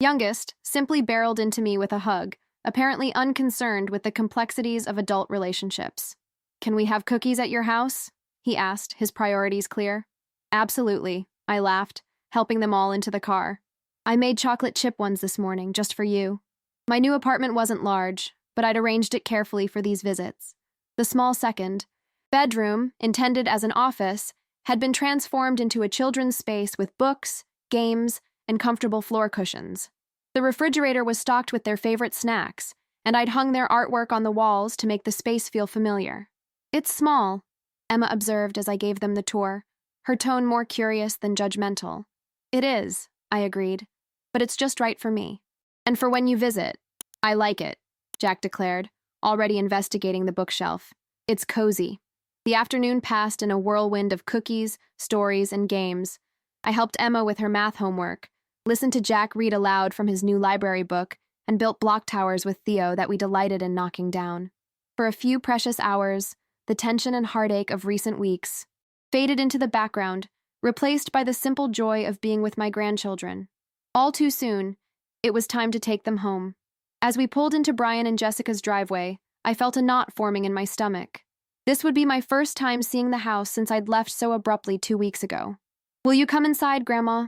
youngest, simply barreled into me with a hug, apparently unconcerned with the complexities of adult relationships. Can we have cookies at your house? He asked, his priorities clear. Absolutely, I laughed, helping them all into the car. I made chocolate chip ones this morning, just for you. My new apartment wasn't large, but I'd arranged it carefully for these visits. The small second bedroom, intended as an office, had been transformed into a children's space with books, games, and comfortable floor cushions. The refrigerator was stocked with their favorite snacks, and I'd hung their artwork on the walls to make the space feel familiar. It's small, Emma observed as I gave them the tour, her tone more curious than judgmental. It is, I agreed, but it's just right for me. And for when you visit. I like it, Jack declared, already investigating the bookshelf. It's cozy. The afternoon passed in a whirlwind of cookies, stories, and games. I helped Emma with her math homework, listened to Jack read aloud from his new library book, and built block towers with Theo that we delighted in knocking down. For a few precious hours, the tension and heartache of recent weeks faded into the background, replaced by the simple joy of being with my grandchildren. All too soon, it was time to take them home. As we pulled into Brian and Jessica's driveway, I felt a knot forming in my stomach. This would be my first time seeing the house since I'd left so abruptly 2 weeks ago. Will you come inside, Grandma?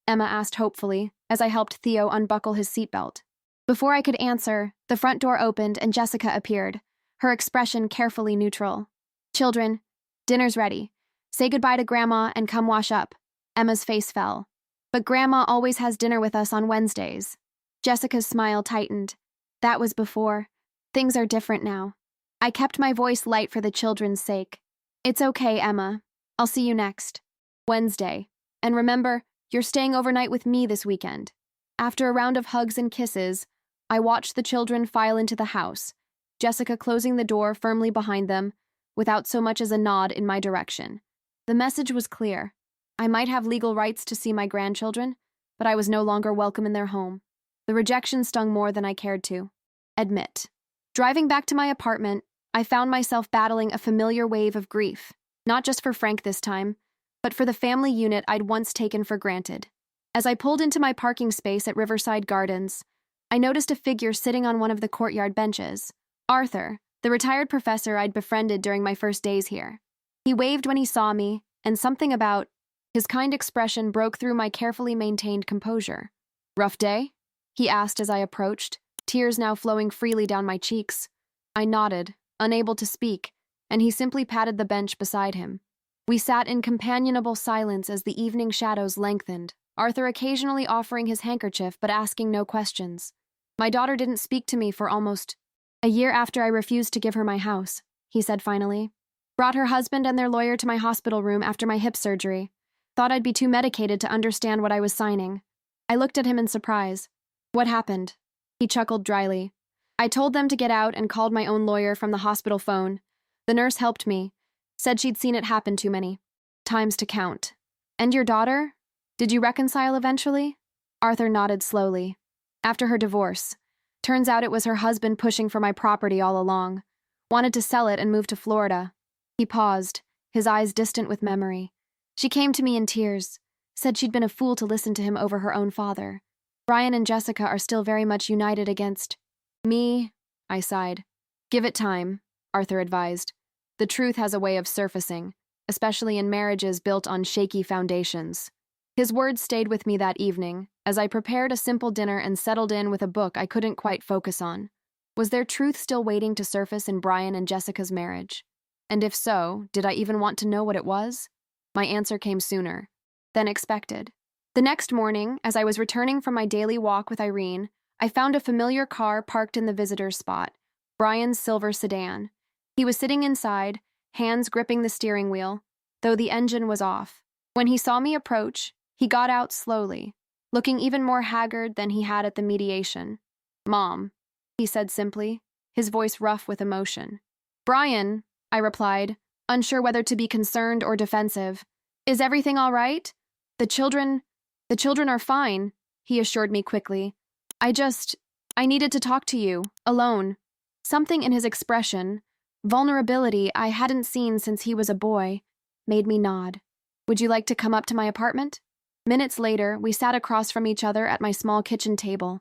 Emma asked hopefully, as I helped Theo unbuckle his seatbelt. Before I could answer, the front door opened and Jessica appeared, her expression carefully neutral. Children, dinner's ready. Say goodbye to Grandma and come wash up. Emma's face fell. But Grandma always has dinner with us on Wednesdays. Jessica's smile tightened. That was before. Things are different now. I kept my voice light for the children's sake. It's okay, Emma. I'll see you next Wednesday. And remember, you're staying overnight with me this weekend. After a round of hugs and kisses, I watched the children file into the house, Jessica closing the door firmly behind them, without so much as a nod in my direction. The message was clear. I might have legal rights to see my grandchildren, but I was no longer welcome in their home. The rejection stung more than I cared to admit. Driving back to my apartment, I found myself battling a familiar wave of grief, not just for Frank this time, but for the family unit I'd once taken for granted. As I pulled into my parking space at Riverside Gardens, I noticed a figure sitting on one of the courtyard benches. Arthur, the retired professor I'd befriended during my first days here. He waved when he saw me, and something about his kind expression broke through my carefully maintained composure. Rough day? He asked as I approached, tears now flowing freely down my cheeks. I nodded, unable to speak, and he simply patted the bench beside him. We sat in companionable silence as the evening shadows lengthened, Arthur occasionally offering his handkerchief but asking no questions. My daughter didn't speak to me for almost a year after I refused to give her my house, he said finally. Brought her husband and their lawyer to my hospital room after my hip surgery. Thought I'd be too medicated to understand what I was signing. I looked at him in surprise. What happened? He chuckled dryly. I told them to get out and called my own lawyer from the hospital phone. The nurse helped me. Said she'd seen it happen too many times to count. And your daughter? Did you reconcile eventually? Arthur nodded slowly. After her divorce. Turns out it was her husband pushing for my property all along. Wanted to sell it and move to Florida. He paused, his eyes distant with memory. She came to me in tears. Said she'd been a fool to listen to him over her own father. Brian and Jessica are still very much united against me, I sighed. Give it time, Arthur advised. The truth has a way of surfacing, especially in marriages built on shaky foundations. His words stayed with me that evening, as I prepared a simple dinner and settled in with a book I couldn't quite focus on. Was there truth still waiting to surface in Brian and Jessica's marriage? And if so, did I even want to know what it was? My answer came sooner than expected. The next morning, as I was returning from my daily walk with Irene, I found a familiar car parked in the visitor's spot, Brian's silver sedan. He was sitting inside, hands gripping the steering wheel, though the engine was off. When he saw me approach, he got out slowly, looking even more haggard than he had at the mediation. "Mom," he said simply, his voice rough with emotion. "Brian," I replied, unsure whether to be concerned or defensive. "Is everything all right? The children are fine," he assured me quickly. I needed to talk to you, alone." Something in his expression, vulnerability I hadn't seen since he was a boy, made me nod. "Would you like to come up to my apartment?" Minutes later, we sat across from each other at my small kitchen table,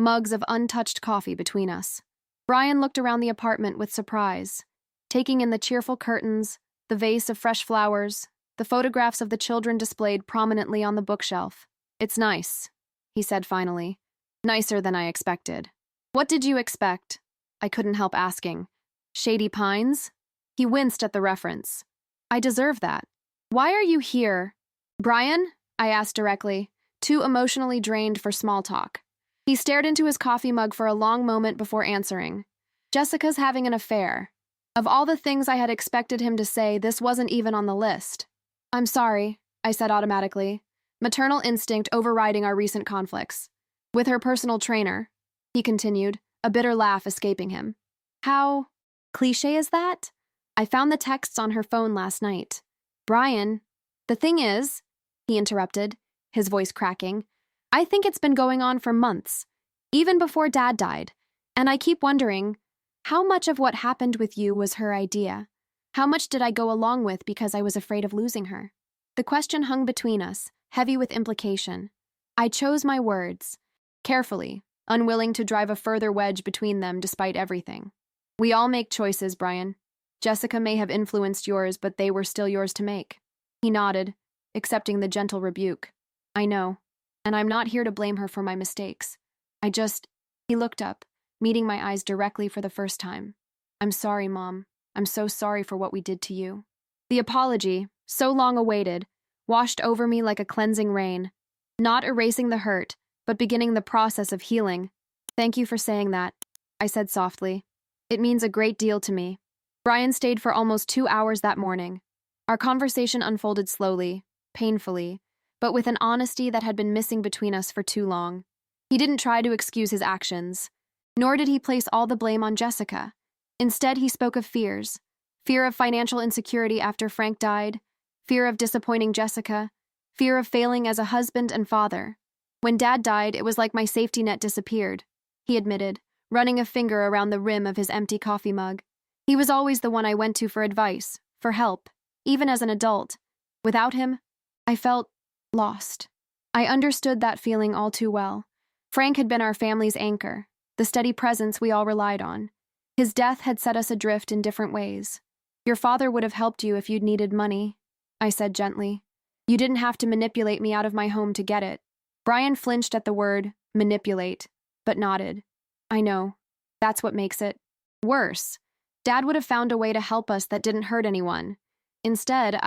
mugs of untouched coffee between us. Brian looked around the apartment with surprise, taking in the cheerful curtains, the vase of fresh flowers, the photographs of the children displayed prominently on the bookshelf. "It's nice," he said finally. "Nicer than I expected." "What did you expect?" I couldn't help asking. "Shady Pines?" He winced at the reference. "I deserve that." "Why are you here?" "Brian?" I asked directly, too emotionally drained for small talk. He stared into his coffee mug for a long moment before answering. "Jessica's having an affair." Of all the things I had expected him to say, this wasn't even on the list. "I'm sorry," I said automatically, maternal instinct overriding our recent conflicts. "With her personal trainer," he continued, a bitter laugh escaping him. "How cliché is that?" "I found the texts on her phone last night." "Brian, the thing is," he interrupted, his voice cracking, "I think it's been going on for months, even before Dad died, and I keep wondering, how much of what happened with you was her idea? How much did I go along with because I was afraid of losing her?" The question hung between us, heavy with implication. I chose my words, carefully, unwilling to drive a further wedge between them despite everything. "We all make choices, Brian. Jessica may have influenced yours, but they were still yours to make." He nodded, accepting the gentle rebuke. "I know, and I'm not here to blame her for my mistakes. He looked up, meeting my eyes directly for the first time. "I'm sorry, Mom. I'm so sorry for what we did to you." The apology, so long awaited, washed over me like a cleansing rain, not erasing the hurt, but beginning the process of healing. "Thank you for saying that," I said softly. "It means a great deal to me." Brian stayed for almost 2 hours that morning. Our conversation unfolded slowly, painfully, but with an honesty that had been missing between us for too long. He didn't try to excuse his actions, nor did he place all the blame on Jessica. Instead, he spoke of fears. Fear of financial insecurity after Frank died, fear of disappointing Jessica, fear of failing as a husband and father. "When Dad died, it was like my safety net disappeared," he admitted, running a finger around the rim of his empty coffee mug. "He was always the one I went to for advice, for help, even as an adult. Without him, I felt lost." I understood that feeling all too well. Frank had been our family's anchor, the steady presence we all relied on. His death had set us adrift in different ways. "Your father would have helped you if you'd needed money," I said gently. "You didn't have to manipulate me out of my home to get it." Brian flinched at the word manipulate, but nodded. "I know. That's what makes it worse. Dad would have found a way to help us that didn't hurt anyone. Instead,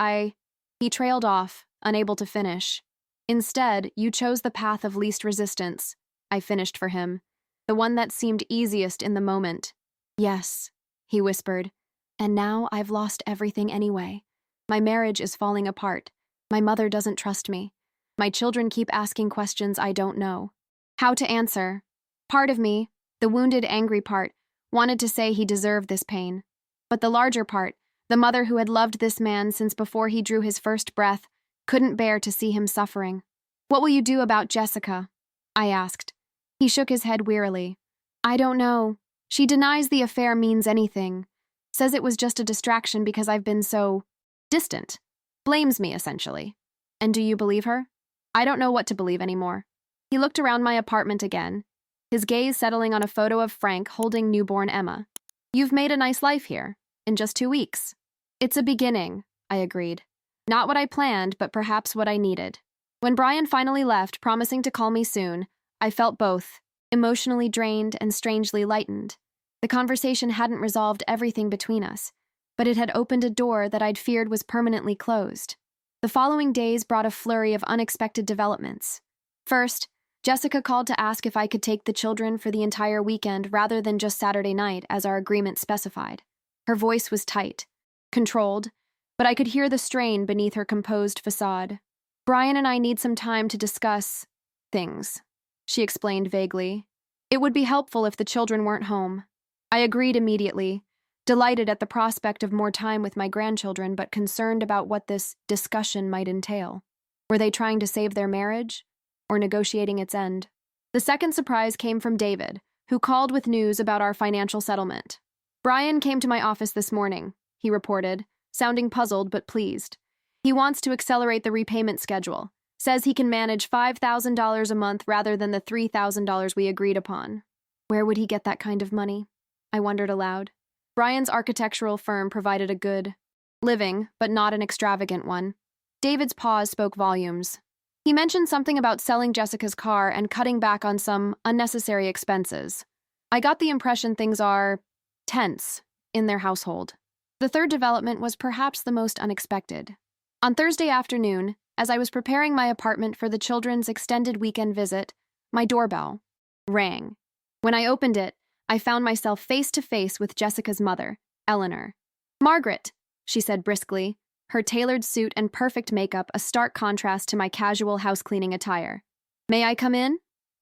He trailed off, unable to finish. "Instead, you chose the path of least resistance," I finished for him, "the one that seemed easiest in the moment." "Yes," he whispered, "and now I've lost everything anyway. My marriage is falling apart. My mother doesn't trust me. My children keep asking questions I don't know how to answer." Part of me, the wounded, angry part, wanted to say he deserved this pain. But the larger part, the mother who had loved this man since before he drew his first breath, couldn't bear to see him suffering. "What will you do about Jessica?" I asked. He shook his head wearily. "I don't know. She denies the affair means anything. Says it was just a distraction because I've been so distant. Blames me, essentially." "And do you believe her?" "I don't know what to believe anymore." He looked around my apartment again, his gaze settling on a photo of Frank holding newborn Emma. "You've made a nice life here, in just 2 weeks." "It's a beginning," I agreed. Not what I planned, but perhaps what I needed. When Brian finally left, promising to call me soon, I felt both emotionally drained and strangely lightened. The conversation hadn't resolved everything between us, but it had opened a door that I'd feared was permanently closed. The following days brought a flurry of unexpected developments. First, Jessica called to ask if I could take the children for the entire weekend rather than just Saturday night, as our agreement specified. Her voice was tight, controlled, but I could hear the strain beneath her composed facade. Brian and I need some time to discuss things, she explained vaguely. It would be helpful if the children weren't home. I agreed immediately, delighted at the prospect of more time with my grandchildren, but concerned about what this discussion might entail. Were they trying to save their marriage, or negotiating its end? The second surprise came from David, who called with news about our financial settlement. Brian came to my office this morning, he reported, sounding puzzled but pleased. He wants to accelerate the repayment schedule, says he can manage $5,000 a month rather than the $3,000 we agreed upon. Where would he get that kind of money? I wondered aloud. Brian's architectural firm provided a good living, but not an extravagant one. David's pause spoke volumes. He mentioned something about selling Jessica's car and cutting back on some unnecessary expenses. I got the impression things are tense in their household. The third development was perhaps the most unexpected. On Thursday afternoon, as I was preparing my apartment for the children's extended weekend visit, my doorbell rang. When I opened it, I found myself face to face with Jessica's mother, Eleanor. "Margaret," she said briskly, her tailored suit and perfect makeup a stark contrast to my casual house-cleaning attire. "May I come in?"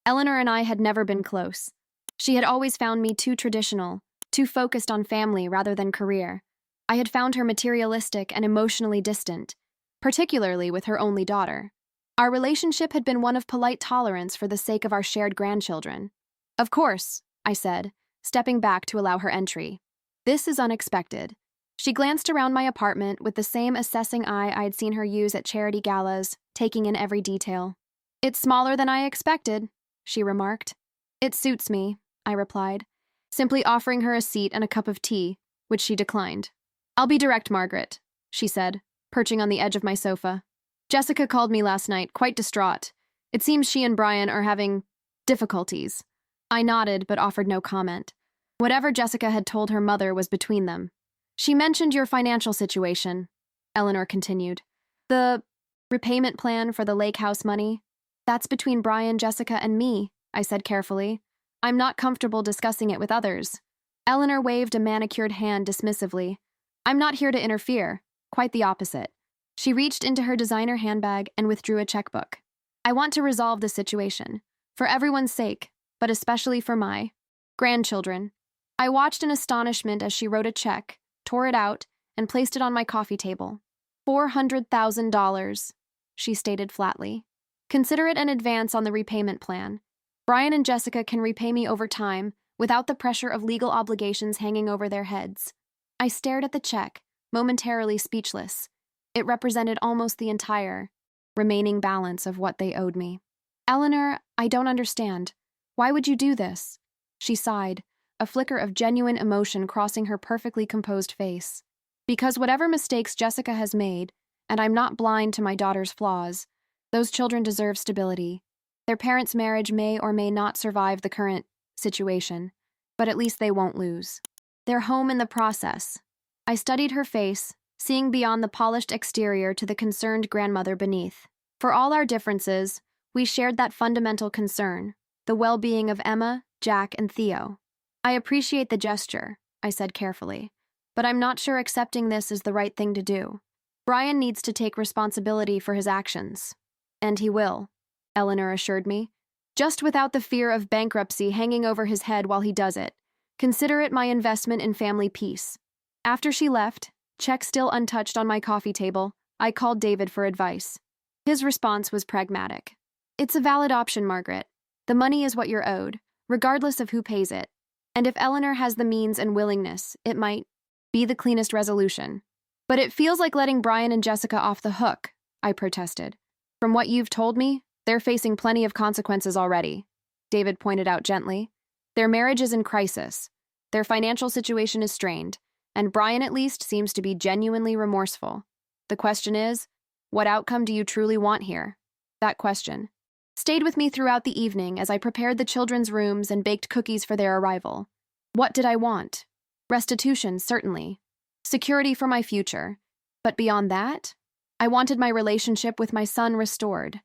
Eleanor and I had never been close. She had always found me too traditional, too focused on family rather than career. I had found her materialistic and emotionally distant, particularly with her only daughter. Our relationship had been one of polite tolerance for the sake of our shared grandchildren. "Of course," I said, stepping back to allow her entry. "This is unexpected." She glanced around my apartment with the same assessing eye I'd seen her use at charity galas, taking in every detail. "It's smaller than I expected," she remarked. "It suits me," I replied, simply offering her a seat and a cup of tea, which she declined. "I'll be direct, Margaret," she said, perching on the edge of my sofa. "Jessica called me last night, quite distraught. It seems she and Brian are having difficulties." I nodded, but offered no comment. Whatever Jessica had told her mother was between them. "She mentioned your financial situation," Eleanor continued. "The repayment plan for the lake house money? That's between Brian, Jessica, and me," I said carefully. "I'm not comfortable discussing it with others." Eleanor waved a manicured hand dismissively. "I'm not here to interfere. Quite the opposite." She reached into her designer handbag and withdrew a checkbook. "I want to resolve this situation, for everyone's sake, but especially for my grandchildren." I watched in astonishment as she wrote a check, tore it out, and placed it on my coffee table. $400,000, she stated flatly. "Consider it an advance on the repayment plan. Brian and Jessica can repay me over time without the pressure of legal obligations hanging over their heads." I stared at the check, momentarily speechless. It represented almost the entire remaining balance of what they owed me. "Eleanor, I don't understand. Why would you do this?" She sighed, a flicker of genuine emotion crossing her perfectly composed face. "Because whatever mistakes Jessica has made, and I'm not blind to my daughter's flaws, those children deserve stability. Their parents' marriage may or may not survive the current situation, but at least they won't lose their home in the process." I studied her face, seeing beyond the polished exterior to the concerned grandmother beneath. For all our differences, we shared that fundamental concern, the well-being of Emma, Jack, and Theo. "I appreciate the gesture," I said carefully, "but I'm not sure accepting this is the right thing to do. Brian needs to take responsibility for his actions." "And he will," Eleanor assured me, "just without the fear of bankruptcy hanging over his head while he does it. Consider it my investment in family peace." After she left, check still untouched on my coffee table, I called David for advice. His response was pragmatic. "It's a valid option, Margaret. The money is what you're owed, regardless of who pays it. And if Eleanor has the means and willingness, it might be the cleanest resolution." "But it feels like letting Brian and Jessica off the hook," I protested. "From what you've told me, they're facing plenty of consequences already," David pointed out gently. "Their marriage is in crisis. Their financial situation is strained, and Brian at least seems to be genuinely remorseful. The question is, what outcome do you truly want here?" That question stayed with me throughout the evening as I prepared the children's rooms and baked cookies for their arrival. What did I want? Restitution, certainly. Security for my future. But beyond that, I wanted my relationship with my son restored.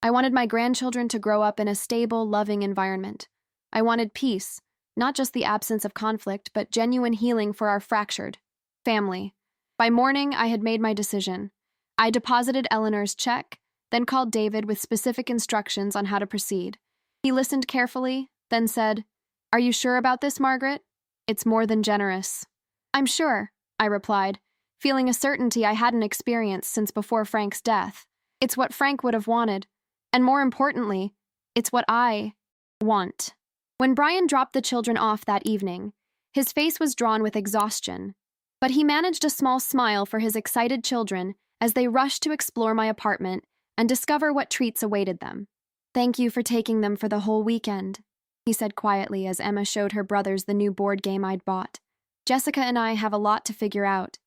I wanted my grandchildren to grow up in a stable, loving environment. I wanted peace, not just the absence of conflict, but genuine healing for our fractured family. By morning, I had made my decision. I deposited Eleanor's check, then called David with specific instructions on how to proceed. He listened carefully, then said, "Are you sure about this, Margaret? It's more than generous." "I'm sure," I replied, feeling a certainty I hadn't experienced since before Frank's death. It's what Frank would have wanted, and more importantly, it's what I want. When Brian dropped the children off that evening, his face was drawn with exhaustion, but he managed a small smile for his excited children as they rushed to explore my apartment and discover what treats awaited them. "Thank you for taking them for the whole weekend," he said quietly as Emma showed her brothers the new board game I'd bought. "Jessica and I have a lot to figure out."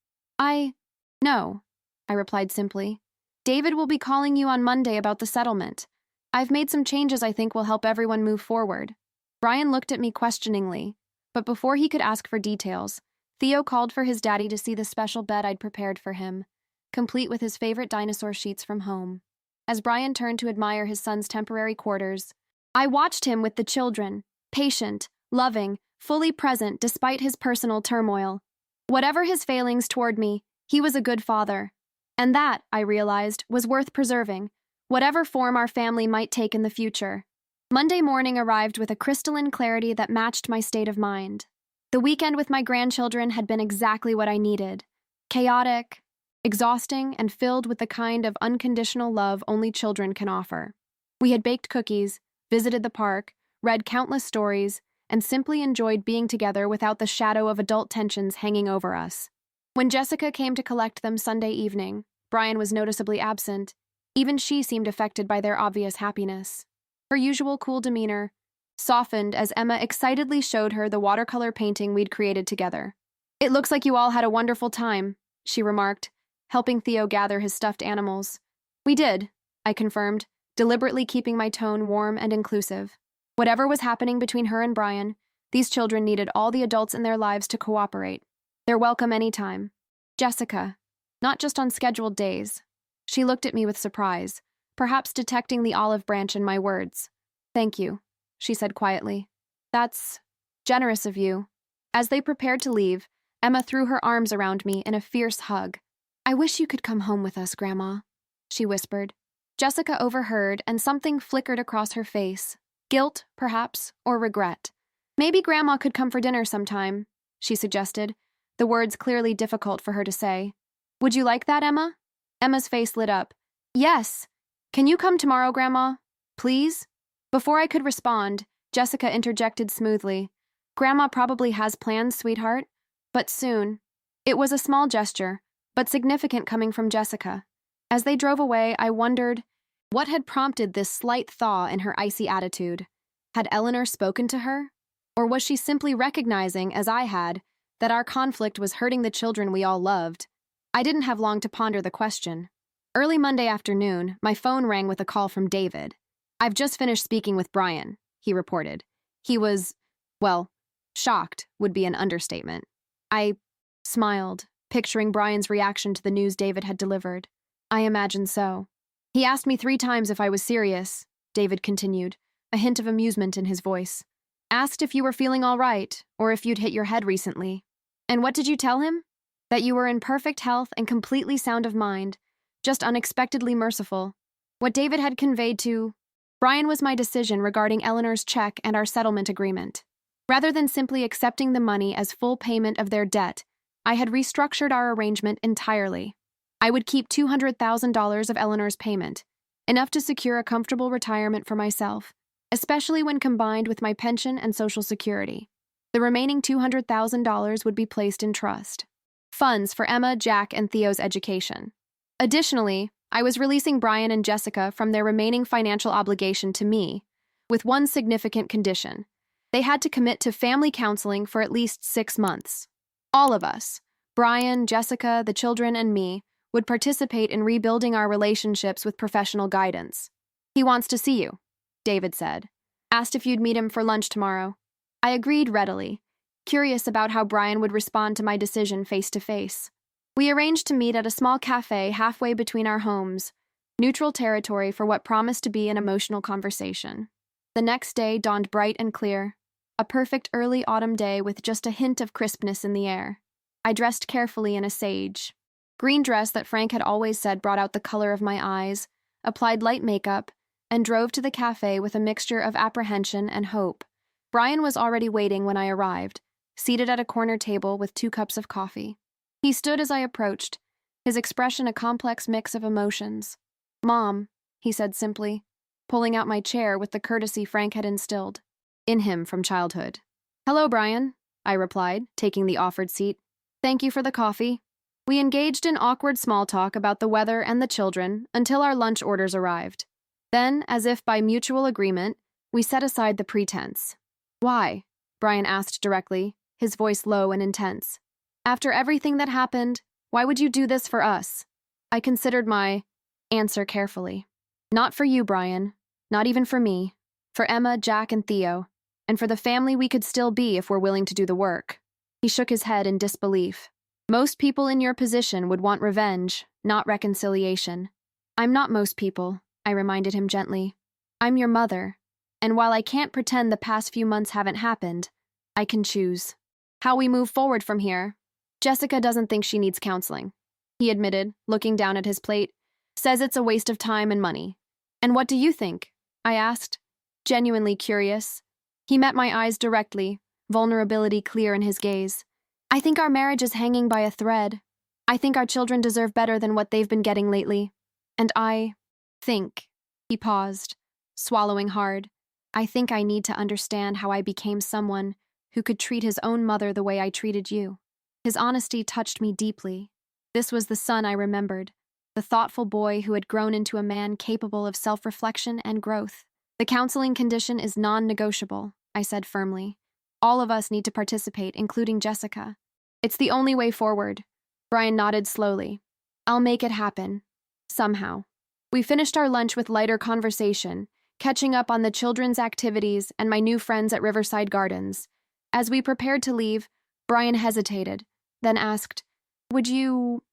No," I replied simply. "David will be calling you on Monday about the settlement. I've made some changes I think will help everyone move forward." Brian looked at me questioningly, but before he could ask for details, Theo called for his daddy to see the special bed I'd prepared for him, complete with his favorite dinosaur sheets from home. As Brian turned to admire his son's temporary quarters, I watched him with the children, patient, loving, fully present despite his personal turmoil. Whatever his failings toward me, he was a good father. And that, I realized, was worth preserving, whatever form our family might take in the future. Monday morning arrived with a crystalline clarity that matched my state of mind. The weekend with my grandchildren had been exactly what I needed. Chaotic, exhausting, and filled with the kind of unconditional love only children can offer. We had baked cookies, visited the park, read countless stories, and simply enjoyed being together without the shadow of adult tensions hanging over us. When Jessica came to collect them Sunday evening, Brian was noticeably absent. Even she seemed affected by their obvious happiness. Her usual cool demeanor softened as Emma excitedly showed her the watercolor painting we'd created together. "It looks like you all had a wonderful time," she remarked, helping Theo gather his stuffed animals. "We did," I confirmed, deliberately keeping my tone warm and inclusive. Whatever was happening between her and Brian, these children needed all the adults in their lives to cooperate. They're welcome anytime. "Jessica, not just on scheduled days." She looked at me with surprise, perhaps detecting the olive branch in my words. "Thank you," she said quietly. "That's generous of you." As they prepared to leave, Emma threw her arms around me in a fierce hug. "I wish you could come home with us, Grandma," she whispered. Jessica overheard, and something flickered across her face. Guilt, perhaps, or regret. "Maybe Grandma could come for dinner sometime," she suggested, the words clearly difficult for her to say. "Would you like that, Emma?" Emma's face lit up. "Yes. Can you come tomorrow, Grandma? Please?" Before I could respond, Jessica interjected smoothly. "Grandma probably has plans, sweetheart, but soon." It was a small gesture, but significant coming from Jessica. As they drove away, I wondered what had prompted this slight thaw in her icy attitude. Had Eleanor spoken to her? Or was she simply recognizing, as I had, that our conflict was hurting the children we all loved? I didn't have long to ponder the question. Early Monday afternoon, my phone rang with a call from David. "I've just finished speaking with Brian," he reported. He was, well, shocked would be an understatement. I smiled, picturing Brian's reaction to the news David had delivered. "I imagine so. He asked me 3 times if I was serious," David continued, a hint of amusement in his voice. "Asked if you were feeling all right, or if you'd hit your head recently." "And what did you tell him?" "That you were in perfect health and completely sound of mind, just unexpectedly merciful." What David had conveyed to Brian was my decision regarding Eleanor's check and our settlement agreement. Rather than simply accepting the money as full payment of their debt, I had restructured our arrangement entirely. I would keep $200,000 of Eleanor's payment, enough to secure a comfortable retirement for myself, especially when combined with my pension and Social Security. The remaining $200,000 would be placed in trust. Funds for Emma, Jack, and Theo's education. Additionally, I was releasing Brian and Jessica from their remaining financial obligation to me, with one significant condition. They had to commit to family counseling for at least 6 months. All of us, Brian, Jessica, the children, and me, would participate in rebuilding our relationships with professional guidance. "He wants to see you," David said. "Asked if you'd meet him for lunch tomorrow." I agreed readily, curious about how Brian would respond to my decision face to face. We arranged to meet at a small cafe halfway between our homes, Neutral territory for what promised to be an emotional conversation. The next day dawned bright and clear, a perfect early autumn day with just a hint of crispness in the air. I dressed carefully in a sage green dress that Frank had always said brought out the color of my eyes, applied light makeup, and drove to the cafe with a mixture of apprehension and hope. Brian was already waiting when I arrived, seated at a corner table with 2 cups of coffee. He stood as I approached, his expression a complex mix of emotions. "Mom," he said simply, pulling out my chair with the courtesy Frank had instilled in him from childhood. "Hello, Brian," I replied, taking the offered seat. "Thank you for the coffee." We engaged in awkward small talk about the weather and the children until our lunch orders arrived. Then, as if by mutual agreement, we set aside the pretense. "Why?" Brian asked directly, his voice low and intense. "After everything that happened, why would you do this for us?" I considered my answer carefully. "Not for you, Brian. Not even for me. For Emma, Jack, and Theo. And for the family we could still be if we're willing to do the work." He shook his head in disbelief. "Most people in your position would want revenge, not reconciliation." "I'm not most people," I reminded him gently. "I'm your mother, and while I can't pretend the past few months haven't happened, I can choose how we move forward from here." "Jessica doesn't think she needs counseling," he admitted, looking down at his plate. "Says it's a waste of time and money." "And what do you think?" I asked, genuinely curious. He met my eyes directly, vulnerability clear in his gaze. "I think our marriage is hanging by a thread. I think our children deserve better than what they've been getting lately. And I think," he paused, swallowing hard, "I think I need to understand how I became someone who could treat his own mother the way I treated you." His honesty touched me deeply. This was the son I remembered, the thoughtful boy who had grown into a man capable of self-reflection and growth. "The counseling condition is non-negotiable," I said firmly. "All of us need to participate, including Jessica. It's the only way forward." Brian nodded slowly. "I'll make it happen. Somehow." We finished our lunch with lighter conversation, catching up on the children's activities and my new friends at Riverside Gardens. As we prepared to leave, Brian hesitated, then asked, Would you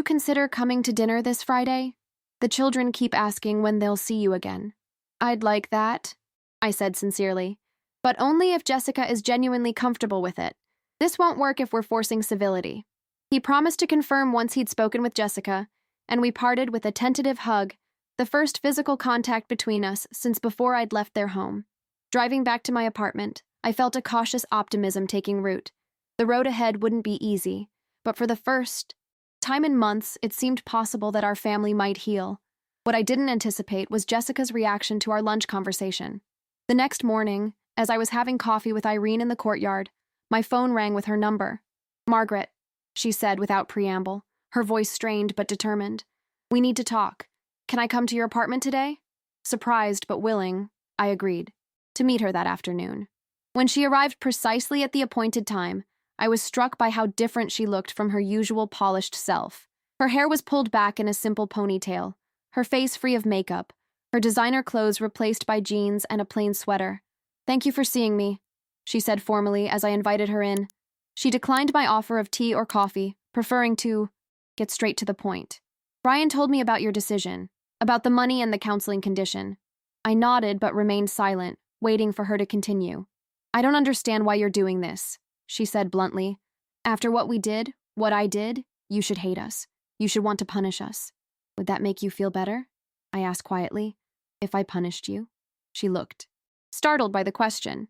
consider coming to dinner this Friday? The children keep asking when they'll see you again." "I'd like that," I said sincerely, "but only if Jessica is genuinely comfortable with it. This won't work if we're forcing civility." He promised to confirm once he'd spoken with Jessica, and we parted with a tentative hug, the first physical contact between us since before I'd left their home. Driving back to my apartment, I felt a cautious optimism taking root. The road ahead wouldn't be easy, but for the first time in months, it seemed possible that our family might heal. What I didn't anticipate was Jessica's reaction to our lunch conversation. The next morning, as I was having coffee with Irene in the courtyard, my phone rang with her number. "Margaret," she said without preamble, her voice strained but determined. "We need to talk. Can I come to your apartment today?" Surprised but willing, I agreed to meet her that afternoon. When she arrived precisely at the appointed time, I was struck by how different she looked from her usual polished self. Her hair was pulled back in a simple ponytail, her face free of makeup, her designer clothes replaced by jeans and a plain sweater. "Thank you for seeing me," she said formally as I invited her in. She declined my offer of tea or coffee, preferring to get straight to the point. "Brian told me about your decision, about the money and the counseling condition." I nodded but remained silent, waiting for her to continue. "I don't understand why you're doing this," she said bluntly. "After what we did, what I did, you should hate us. You should want to punish us." "Would that make you feel better?" I asked quietly. "If I punished you?" She looked startled by the question.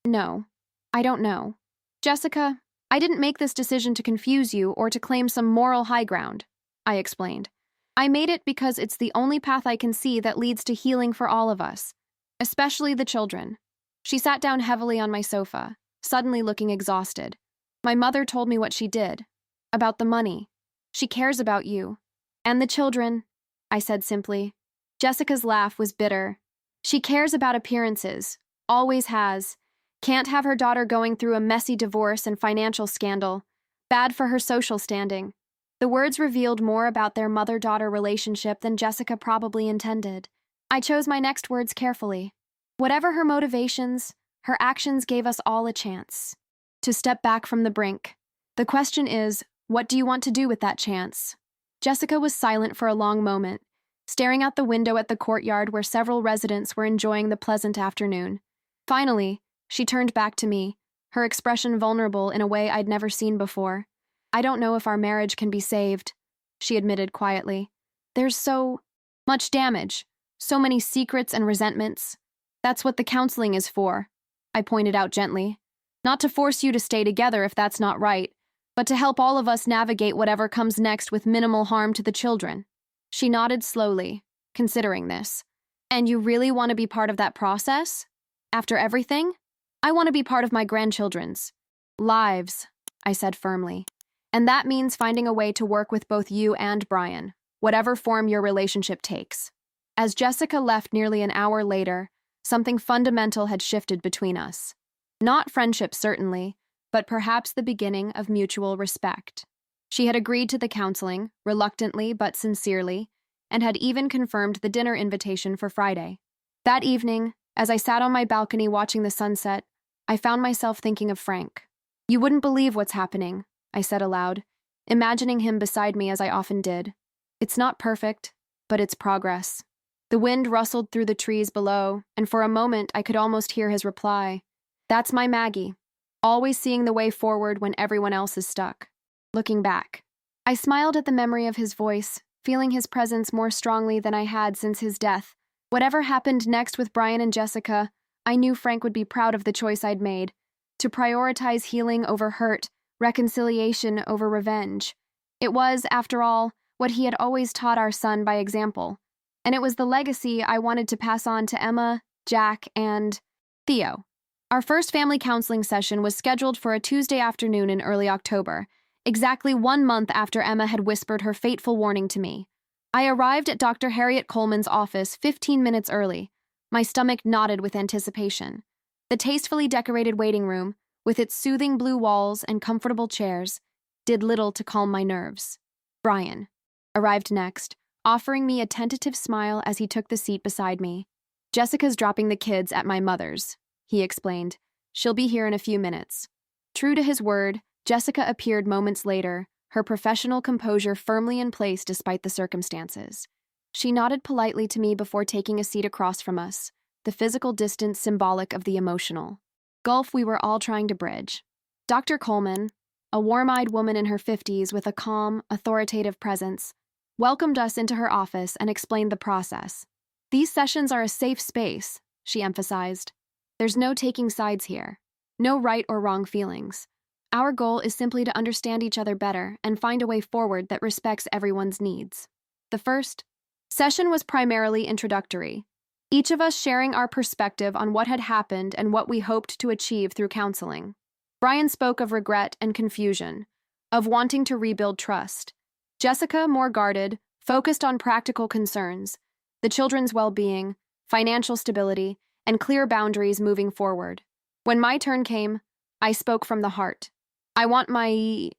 No. I don't know. Jessica, I didn't make this decision to confuse you or to claim some moral high ground," I explained. "I made it because it's the only path I can see that leads to healing for all of us, especially the children." She sat down heavily on my sofa, suddenly looking exhausted. "My mother told me what she did. About the money. She cares about you. And the children," I said simply. Jessica's laugh was bitter. "She cares about appearances. Always has. Can't have her daughter going through a messy divorce and financial scandal. Bad for her social standing." The words revealed more about their mother-daughter relationship than Jessica probably intended. I chose my next words carefully. Whatever her motivations, her actions gave us all a chance to step back from the brink. The question is, what do you want to do with that chance? Jessica was silent for a long moment, staring out the window at the courtyard where several residents were enjoying the pleasant afternoon. Finally, she turned back to me, her expression vulnerable in a way I'd never seen before. "I don't know if our marriage can be saved," she admitted quietly. "There's so much damage, so many secrets and resentments. That's what the counseling is for," I pointed out gently. "Not to force you to stay together if that's not right, but to help all of us navigate whatever comes next with minimal harm to the children." She nodded slowly, considering this. "And you really want to be part of that process? After everything?" "I want to be part of my grandchildren's lives," I said firmly. "And that means finding a way to work with both you and Brian, whatever form your relationship takes." As Jessica left nearly an hour later, something fundamental had shifted between us. Not friendship, certainly, but perhaps the beginning of mutual respect. She had agreed to the counseling, reluctantly but sincerely, and had even confirmed the dinner invitation for Friday. That evening, as I sat on my balcony watching the sunset, I found myself thinking of Frank. "You wouldn't believe what's happening," I said aloud, imagining him beside me as I often did. "It's not perfect, but it's progress." The wind rustled through the trees below, and for a moment I could almost hear his reply. "That's my Maggie, always seeing the way forward when everyone else is stuck." Looking back, I smiled at the memory of his voice, feeling his presence more strongly than I had since his death. Whatever happened next with Brian and Jessica, I knew Frank would be proud of the choice I'd made, to prioritize healing over hurt, reconciliation over revenge. It was, after all, what he had always taught our son by example, and it was the legacy I wanted to pass on to Emma, Jack, and Theo. Our first family counseling session was scheduled for a Tuesday afternoon in early October, exactly 1 month after Emma had whispered her fateful warning to me. I arrived at Dr. Harriet Coleman's office 15 minutes early. My stomach knotted with anticipation. The tastefully decorated waiting room, with its soothing blue walls and comfortable chairs, did little to calm my nerves. Brian arrived next, offering me a tentative smile as he took the seat beside me. "Jessica's dropping the kids at my mother's," he explained. "She'll be here in a few minutes." True to his word, Jessica appeared moments later, her professional composure firmly in place despite the circumstances. She nodded politely to me before taking a seat across from us, the physical distance symbolic of the emotional gulf we were all trying to bridge. Dr. Coleman, a warm-eyed woman in her 50s with a calm, authoritative presence, welcomed us into her office and explained the process. "These sessions are a safe space," she emphasized. "There's no taking sides here, no right or wrong feelings. Our goal is simply to understand each other better and find a way forward that respects everyone's needs." The first session was primarily introductory, each of us sharing our perspective on what had happened and what we hoped to achieve through counseling. Brian spoke of regret and confusion, of wanting to rebuild trust. Jessica, more guarded, focused on practical concerns, the children's well-being, financial stability, and clear boundaries moving forward. When my turn came, I spoke from the heart. "I want my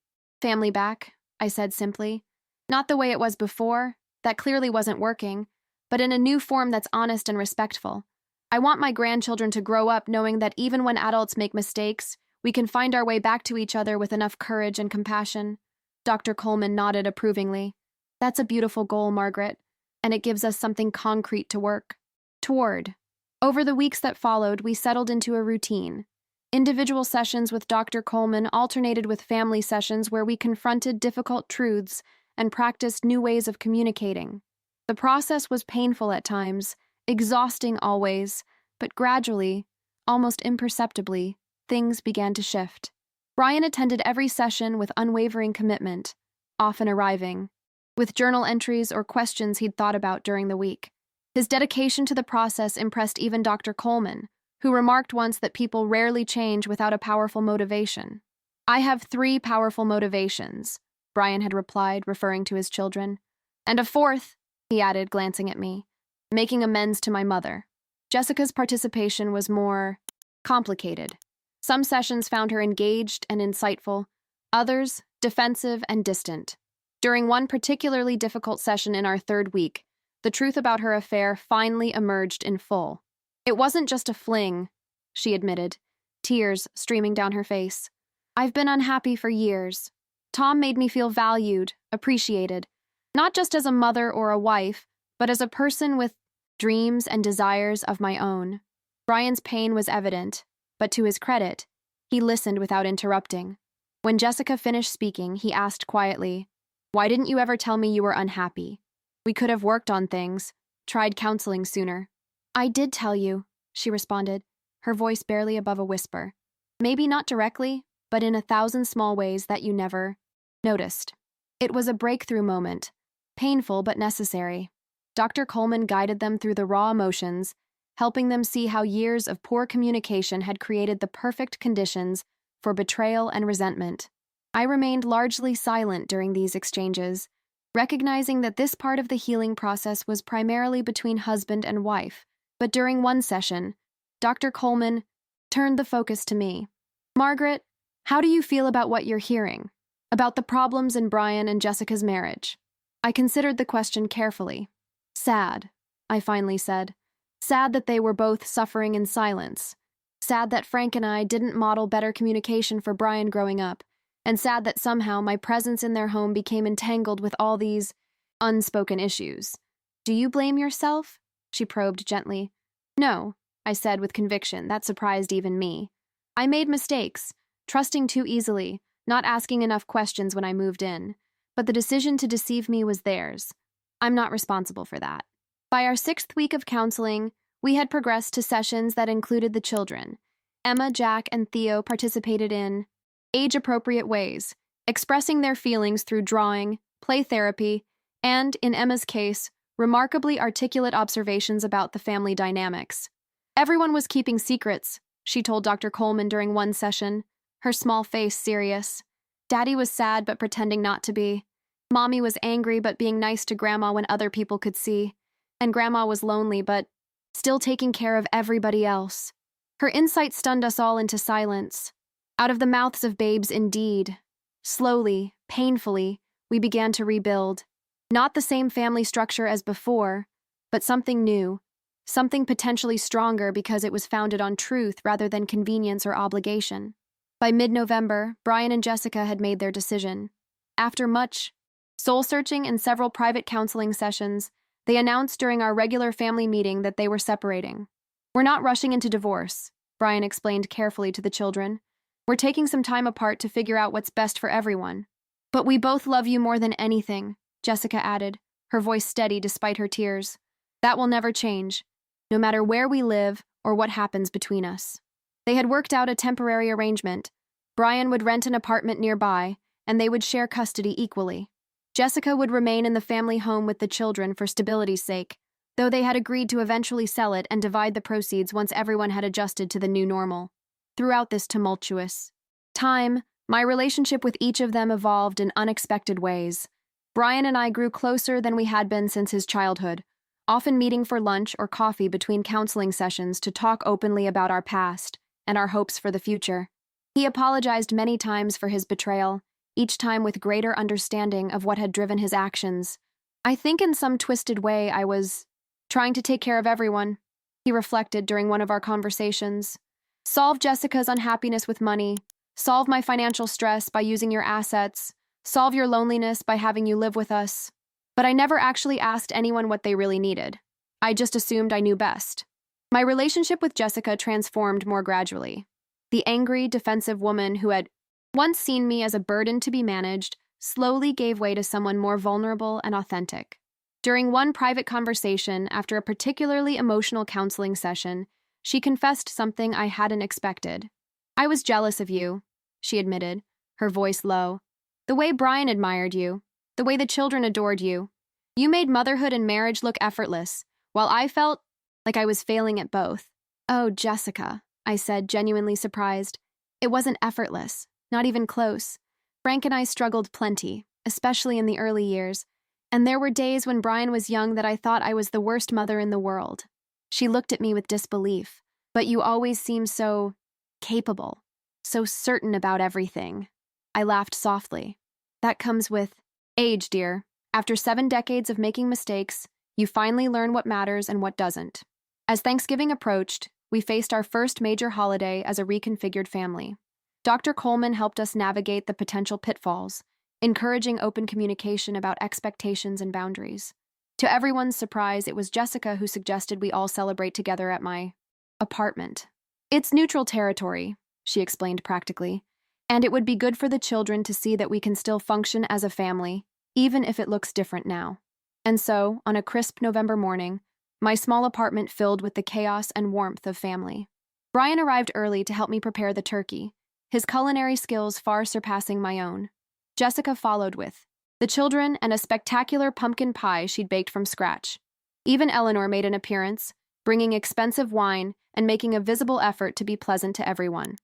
family back," I said simply. "Not the way it was before, that clearly wasn't working, but in a new form that's honest and respectful. I want my grandchildren to grow up knowing that even when adults make mistakes, we can find our way back to each other with enough courage and compassion." Dr. Coleman nodded approvingly. "That's a beautiful goal, Margaret, and it gives us something concrete to work toward." Over the weeks that followed, we settled into a routine. Individual sessions with Dr. Coleman alternated with family sessions where we confronted difficult truths and practiced new ways of communicating. The process was painful at times, exhausting always, but gradually, almost imperceptibly, things began to shift. Brian attended every session with unwavering commitment, often arriving with journal entries or questions he'd thought about during the week. His dedication to the process impressed even Dr. Coleman, who remarked once that people rarely change without a powerful motivation. "I have 3 powerful motivations," Brian had replied, referring to his children. "And a 4th, he added, glancing at me, "making amends to my mother." Jessica's participation was more complicated. Some sessions found her engaged and insightful, others defensive and distant. During one particularly difficult session in our 3rd week, the truth about her affair finally emerged in full. "It wasn't just a fling," she admitted, tears streaming down her face. "I've been unhappy for years. Tom made me feel valued, appreciated, not just as a mother or a wife, but as a person with dreams and desires of my own. Brian's pain was evident, but to his credit, he listened without interrupting. When Jessica finished speaking, he asked quietly, "Why didn't you ever tell me you were unhappy? We could have worked on things, tried counseling sooner." "I did tell you," she responded, her voice barely above a whisper. "Maybe not directly, but in 1,000 small ways that you never noticed." It was a breakthrough moment, painful but necessary. Dr. Coleman guided them through the raw emotions, helping them see how years of poor communication had created the perfect conditions for betrayal and resentment. I remained largely silent during these exchanges, recognizing that this part of the healing process was primarily between husband and wife. But during one session, Dr. Coleman turned the focus to me. "Margaret, how do you feel about what you're hearing? About the problems in Brian and Jessica's marriage?" I considered the question carefully. "Sad," I finally said. "Sad that they were both suffering in silence. Sad that Frank and I didn't model better communication for Brian growing up. And sad that somehow my presence in their home became entangled with all these unspoken issues. Do you blame yourself?" she probed gently. "No," I said with conviction that surprised even me. "I made mistakes, trusting too easily, not asking enough questions when I moved in. But the decision to deceive me was theirs. I'm not responsible for that." By our 6th week of counseling, we had progressed to sessions that included the children. Emma, Jack, and Theo participated in age-appropriate ways, expressing their feelings through drawing, play therapy, and, in Emma's case, remarkably articulate observations about the family dynamics. Everyone was keeping secrets, she told Dr. Coleman during one session, her small face serious. Daddy was sad but pretending not to be. Mommy was angry but being nice to Grandma when other people could see. And Grandma was lonely but still taking care of everybody else. Her insight stunned us all into silence. Out of the mouths of babes indeed. Slowly, painfully, we began to rebuild. Not the same family structure as before, but something new, something potentially stronger because it was founded on truth rather than convenience or obligation. By mid-November, Brian and Jessica had made their decision. After much soul-searching and several private counseling sessions, they announced during our regular family meeting that they were separating. "We're not rushing into divorce," Brian explained carefully to the children. "We're taking some time apart to figure out what's best for everyone. But we both love you more than anything," Jessica added, her voice steady despite her tears. "That will never change, no matter where we live or what happens between us." They had worked out a temporary arrangement. Brian would rent an apartment nearby, and they would share custody equally. Jessica would remain in the family home with the children for stability's sake, though they had agreed to eventually sell it and divide the proceeds once everyone had adjusted to the new normal. Throughout this tumultuous time, my relationship with each of them evolved in unexpected ways. Brian and I grew closer than we had been since his childhood, often meeting for lunch or coffee between counseling sessions to talk openly about our past and our hopes for the future. He apologized many times for his betrayal, each time with greater understanding of what had driven his actions. "I think in some twisted way I was trying to take care of everyone," he reflected during one of our conversations. "Solve Jessica's unhappiness with money, solve my financial stress by using your assets, solve your loneliness by having you live with us. But I never actually asked anyone what they really needed. I just assumed I knew best." My relationship with Jessica transformed more gradually. The angry, defensive woman who had once seen me as a burden to be managed slowly gave way to someone more vulnerable and authentic. During one private conversation after a particularly emotional counseling session, she confessed something I hadn't expected. "I was jealous of you," she admitted, her voice low. "The way Brian admired you, the way the children adored you. You made motherhood and marriage look effortless, while I felt like I was failing at both." "Oh, Jessica," I said, genuinely surprised. "It wasn't effortless. Not even close. Frank and I struggled plenty, especially in the early years, and there were days when Brian was young that I thought I was the worst mother in the world." She looked at me with disbelief. "But you always seem so capable, so certain about everything." I laughed softly. "That comes with age, dear. After 7 decades of making mistakes, you finally learn what matters and what doesn't." As Thanksgiving approached, we faced our first major holiday as a reconfigured family. Dr. Coleman helped us navigate the potential pitfalls, encouraging open communication about expectations and boundaries. To everyone's surprise, it was Jessica who suggested we all celebrate together at my apartment. It's neutral territory, she explained practically, and it would be good for the children to see that we can still function as a family, even if it looks different now. And so, on a crisp November morning, my small apartment filled with the chaos and warmth of family. Brian arrived early to help me prepare the turkey, his culinary skills far surpassing my own. Jessica followed with the children and a spectacular pumpkin pie she'd baked from scratch. Even Eleanor made an appearance, bringing expensive wine and making a visible effort to be pleasant to everyone.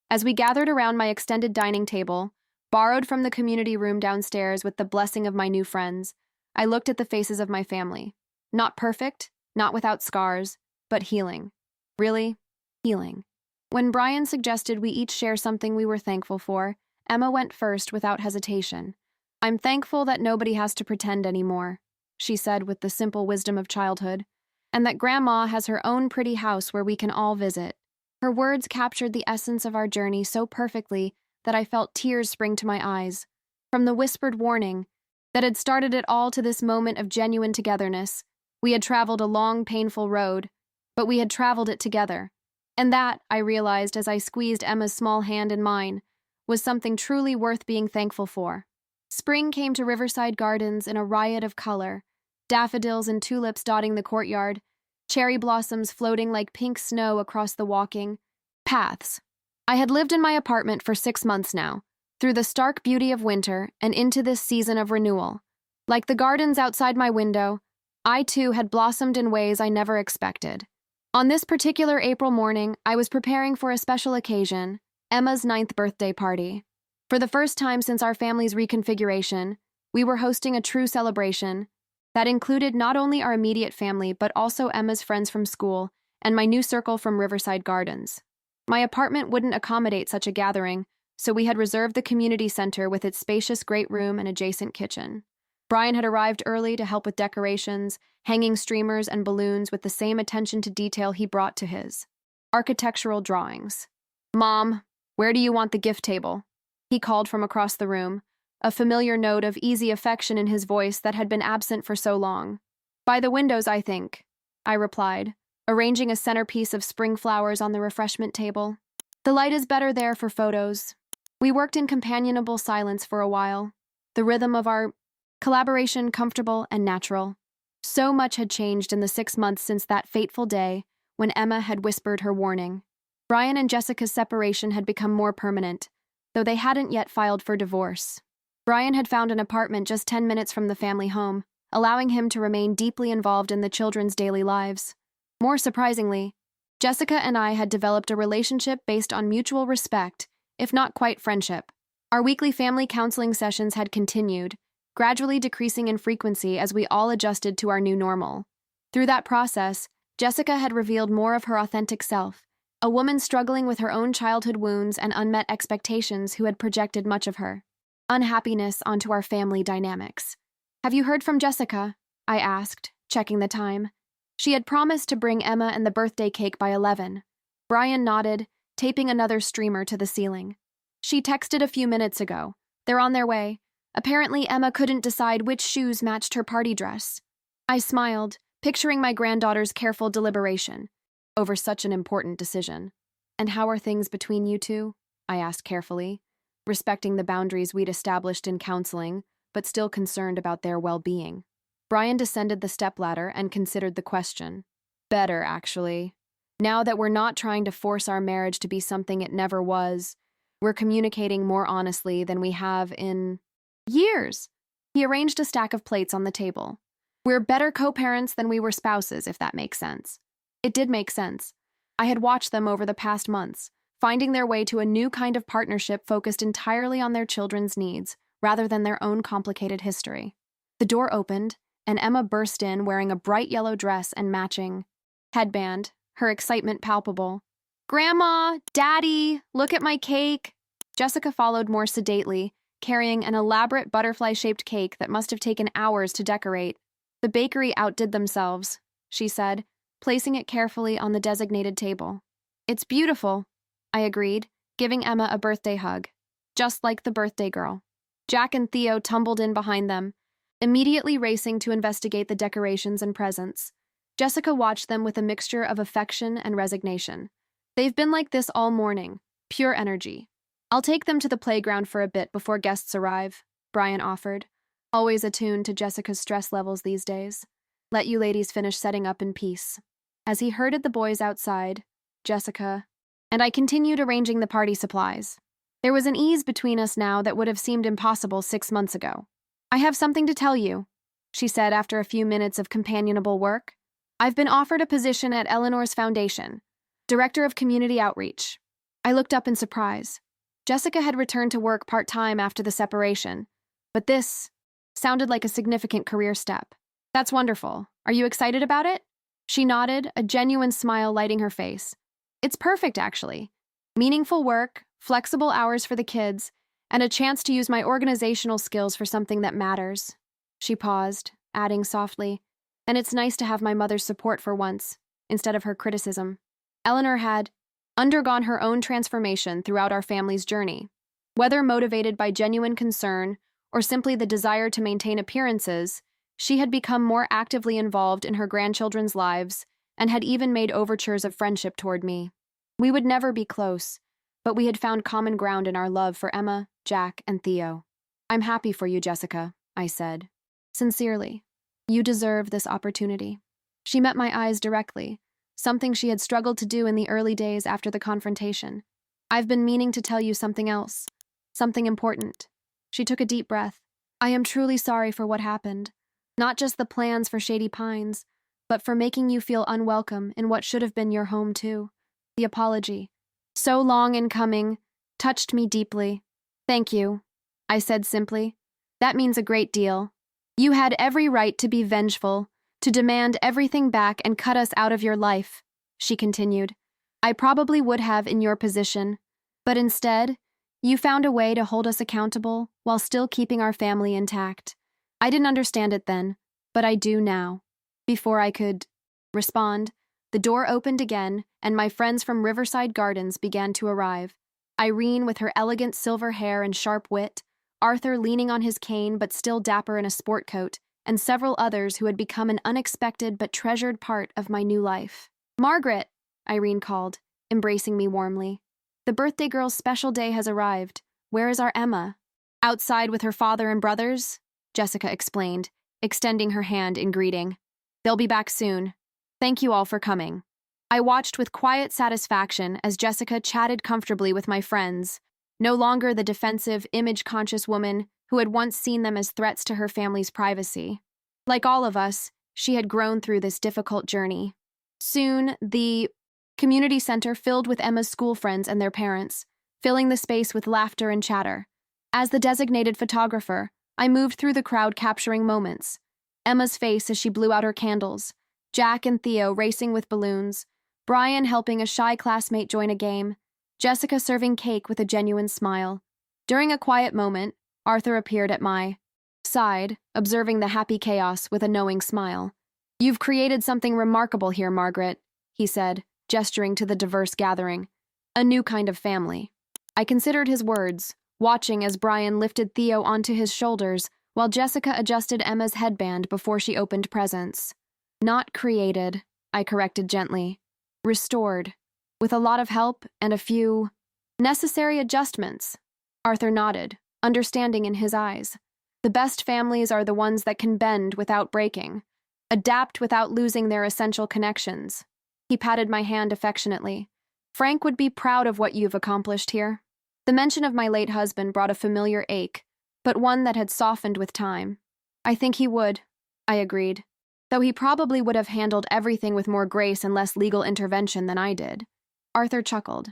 As we gathered around my extended dining table, borrowed from the community room downstairs with the blessing of my new friends, I looked at the faces of my family. Not perfect, not without scars, but healing. Really, healing. When Brian suggested we each share something we were thankful for, Emma went first without hesitation. "I'm thankful that nobody has to pretend anymore," she said with the simple wisdom of childhood, "and that Grandma has her own pretty house where we can all visit." Her words captured the essence of our journey so perfectly that I felt tears spring to my eyes. From the whispered warning that had started it all to this moment of genuine togetherness, we had traveled a long, painful road, but we had traveled it together. And that, I realized as I squeezed Emma's small hand in mine, was something truly worth being thankful for. Spring came to Riverside Gardens in a riot of color, daffodils and tulips dotting the courtyard, cherry blossoms floating like pink snow across the walking paths. I had lived in my apartment for 6 months now, through the stark beauty of winter and into this season of renewal. Like the gardens outside my window, I too had blossomed in ways I never expected. On this particular April morning, I was preparing for a special occasion, Emma's 9th birthday party. For the first time since our family's reconfiguration, we were hosting a true celebration that included not only our immediate family but also Emma's friends from school and my new circle from Riverside Gardens. My apartment wouldn't accommodate such a gathering, so we had reserved the community center with its spacious great room and adjacent kitchen. Brian had arrived early to help with decorations, hanging streamers and balloons with the same attention to detail he brought to his architectural drawings. "Mom, where do you want the gift table?" he called from across the room, a familiar note of easy affection in his voice that had been absent for so long. "By the windows, I think," I replied, arranging a centerpiece of spring flowers on the refreshment table. "The light is better there for photos." We worked in companionable silence for a while, the rhythm of our collaboration comfortable and natural. So much had changed in the 6 months since that fateful day when Emma had whispered her warning. Brian and Jessica's separation had become more permanent, though they hadn't yet filed for divorce. Brian had found an apartment just 10 minutes from the family home, allowing him to remain deeply involved in the children's daily lives. More surprisingly, Jessica and I had developed a relationship based on mutual respect, if not quite friendship. Our weekly family counseling sessions had continued, gradually decreasing in frequency as we all adjusted to our new normal. Through that process, Jessica had revealed more of her authentic self, a woman struggling with her own childhood wounds and unmet expectations who had projected much of her unhappiness onto our family dynamics. "Have you heard from Jessica?" I asked, checking the time. She had promised to bring Emma and the birthday cake by 11. Brian nodded, taping another streamer to the ceiling. "She texted a few minutes ago. They're on their way. Apparently, Emma couldn't decide which shoes matched her party dress." I smiled, picturing my granddaughter's careful deliberation over such an important decision. "And how are things between you two?" I asked carefully, respecting the boundaries we'd established in counseling, but still concerned about their well-being. Brian descended the stepladder and considered the question. "Better, actually. Now that we're not trying to force our marriage to be something it never was, we're communicating more honestly than we have in years." He arranged a stack of plates on the table. "We're better co-parents than we were spouses, if that makes sense." It did make sense. I had watched them over the past months, finding their way to a new kind of partnership focused entirely on their children's needs, rather than their own complicated history. The door opened, and Emma burst in wearing a bright yellow dress and matching headband, her excitement palpable. "Grandma! Daddy! Look at my cake!" Jessica followed more sedately, carrying an elaborate butterfly-shaped cake that must have taken hours to decorate. "The bakery outdid themselves," she said, placing it carefully on the designated table. "It's beautiful," I agreed, giving Emma a birthday hug. "Just like the birthday girl." Jack and Theo tumbled in behind them, immediately racing to investigate the decorations and presents. Jessica watched them with a mixture of affection and resignation. They've been like this all morning, pure energy. I'll take them to the playground for a bit before guests arrive, Brian offered, always attuned to Jessica's stress levels these days. Let you ladies finish setting up in peace. As he herded the boys outside, Jessica and I continued arranging the party supplies. There was an ease between us now that would have seemed impossible 6 months ago. I have something to tell you, she said after a few minutes of companionable work. I've been offered a position at Eleanor's Foundation, Director of Community Outreach. I looked up in surprise. Jessica had returned to work part-time after the separation, but this sounded like a significant career step. That's wonderful. Are you excited about it? She nodded, a genuine smile lighting her face. It's perfect, actually. Meaningful work, flexible hours for the kids, and a chance to use my organizational skills for something that matters. She paused, adding softly, and it's nice to have my mother's support for once, instead of her criticism. Eleanor had undergone her own transformation throughout our family's journey. Whether motivated by genuine concern or simply the desire to maintain appearances, she had become more actively involved in her grandchildren's lives and had even made overtures of friendship toward me. We would never be close, but we had found common ground in our love for Emma, Jack, and Theo. I'm happy for you, Jessica, I said. Sincerely. You deserve this opportunity. She met my eyes directly, something she had struggled to do in the early days after the confrontation. I've been meaning to tell you something else, something important. She took a deep breath. I am truly sorry for what happened. Not just the plans for Shady Pines, but for making you feel unwelcome in what should have been your home too. The apology, so long in coming, touched me deeply. Thank you, I said simply. That means a great deal. You had every right to be vengeful, to demand everything back and cut us out of your life, she continued. I probably would have in your position, but instead, you found a way to hold us accountable while still keeping our family intact. I didn't understand it then, but I do now. Before I could respond, the door opened again, and my friends from Riverside Gardens began to arrive. Irene with her elegant silver hair and sharp wit, Arthur leaning on his cane but still dapper in a sport coat, and several others who had become an unexpected but treasured part of my new life. Margaret, Irene called, embracing me warmly. The birthday girl's special day has arrived. Where is our Emma? Outside with her father and brothers, Jessica explained, extending her hand in greeting. They'll be back soon. Thank you all for coming. I watched with quiet satisfaction as Jessica chatted comfortably with my friends, no longer the defensive, image-conscious woman who had once seen them as threats to her family's privacy. Like all of us, she had grown through this difficult journey. Soon, the community center filled with Emma's school friends and their parents, filling the space with laughter and chatter. As the designated photographer, I moved through the crowd capturing moments. Emma's face as she blew out her candles, Jack and Theo racing with balloons, Brian helping a shy classmate join a game, Jessica serving cake with a genuine smile. During a quiet moment, Arthur appeared at my side, observing the happy chaos with a knowing smile. You've created something remarkable here, Margaret, he said, gesturing to the diverse gathering. A new kind of family. I considered his words, watching as Brian lifted Theo onto his shoulders while Jessica adjusted Emma's headband before she opened presents. Not created, I corrected gently. Restored, with a lot of help and a few necessary adjustments. Arthur nodded, understanding in his eyes. The best families are the ones that can bend without breaking, adapt without losing their essential connections. He patted my hand affectionately. Frank would be proud of what you've accomplished here. The mention of my late husband brought a familiar ache, but one that had softened with time. I think he would, I agreed, though he probably would have handled everything with more grace and less legal intervention than I did. Arthur chuckled.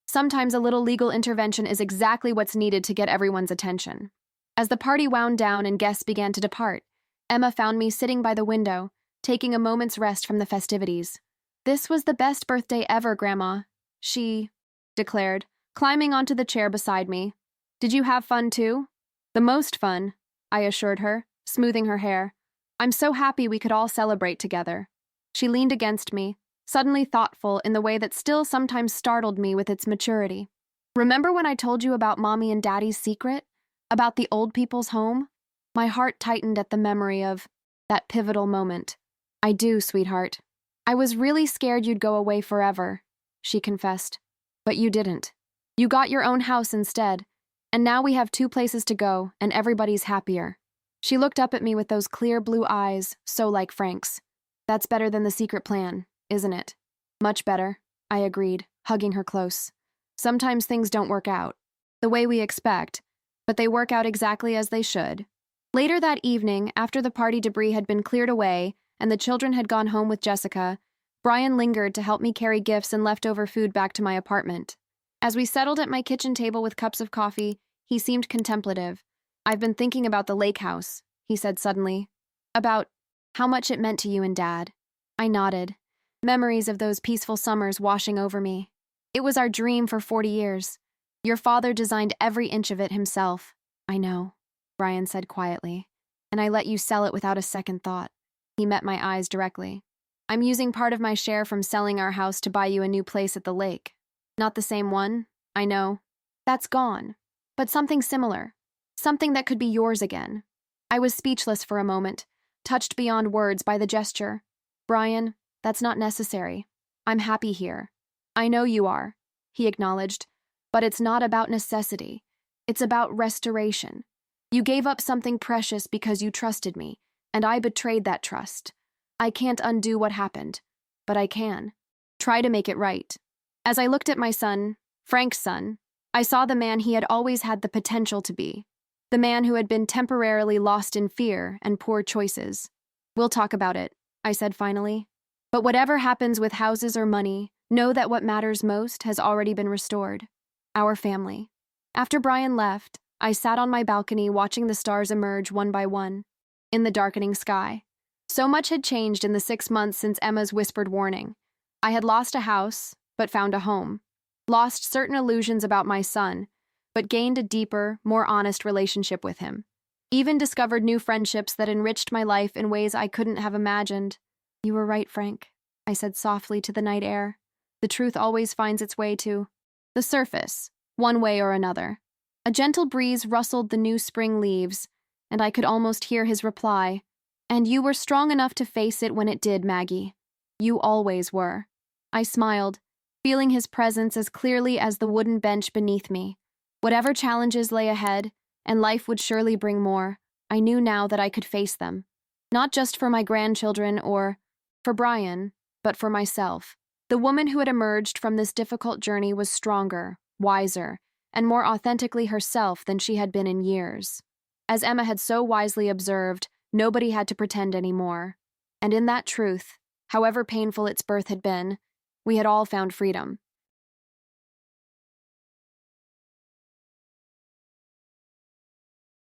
Sometimes a little legal intervention is exactly what's needed to get everyone's attention. As the party wound down and guests began to depart, Emma found me sitting by the window, taking a moment's rest from the festivities. This was the best birthday ever, Grandma, she declared, climbing onto the chair beside me. Did you have fun too? The most fun, I assured her, smoothing her hair. I'm so happy we could all celebrate together. She leaned against me, suddenly thoughtful in the way that still sometimes startled me with its maturity. Remember when I told you about Mommy and Daddy's secret? About the old people's home? My heart tightened at the memory of that pivotal moment. I do, sweetheart. I was really scared you'd go away forever, she confessed. But you didn't. You got your own house instead, and now we have 2 places to go, and everybody's happier. She looked up at me with those clear blue eyes, so like Frank's. That's better than the secret plan, isn't it? Much better, I agreed, hugging her close. Sometimes things don't work out the way we expect, but they work out exactly as they should. Later that evening, after the party debris had been cleared away and the children had gone home with Jessica, Brian lingered to help me carry gifts and leftover food back to my apartment. As we settled at my kitchen table with cups of coffee, he seemed contemplative. I've been thinking about the lake house, he said suddenly. About how much it meant to you and Dad. I nodded, memories of those peaceful summers washing over me. It was our dream for 40 years. Your father designed every inch of it himself. I know, Brian said quietly, and I let you sell it without a second thought. He met my eyes directly. I'm using part of my share from selling our house to buy you a new place at the lake. Not the same one, I know. That's gone. But something similar. Something that could be yours again. I was speechless for a moment, touched beyond words by the gesture. Brian, that's not necessary. I'm happy here. I know you are, he acknowledged, but it's not about necessity. It's about restoration. You gave up something precious because you trusted me, and I betrayed that trust. I can't undo what happened, but I can. Try to make it right. As I looked at my son, Frank's son, I saw the man he had always had the potential to be. The man who had been temporarily lost in fear and poor choices. We'll talk about it, I said finally. But whatever happens with houses or money, know that what matters most has already been restored. Our family. After Brian left, I sat on my balcony watching the stars emerge one by one in the darkening sky. So much had changed in the 6 months since Emma's whispered warning. I had lost a house, but found a home. Lost certain illusions about my son, but gained a deeper, more honest relationship with him. Even discovered new friendships that enriched my life in ways I couldn't have imagined. You were right, Frank, I said softly to the night air. The truth always finds its way to the surface, one way or another. A gentle breeze rustled the new spring leaves, and I could almost hear his reply. And you were strong enough to face it when it did, Maggie. You always were. I smiled, feeling his presence as clearly as the wooden bench beneath me. Whatever challenges lay ahead, and life would surely bring more, I knew now that I could face them. Not just for my grandchildren or for Brian, but for myself. The woman who had emerged from this difficult journey was stronger, wiser, and more authentically herself than she had been in years. As Emma had so wisely observed, nobody had to pretend anymore. And in that truth, however painful its birth had been, we had all found freedom.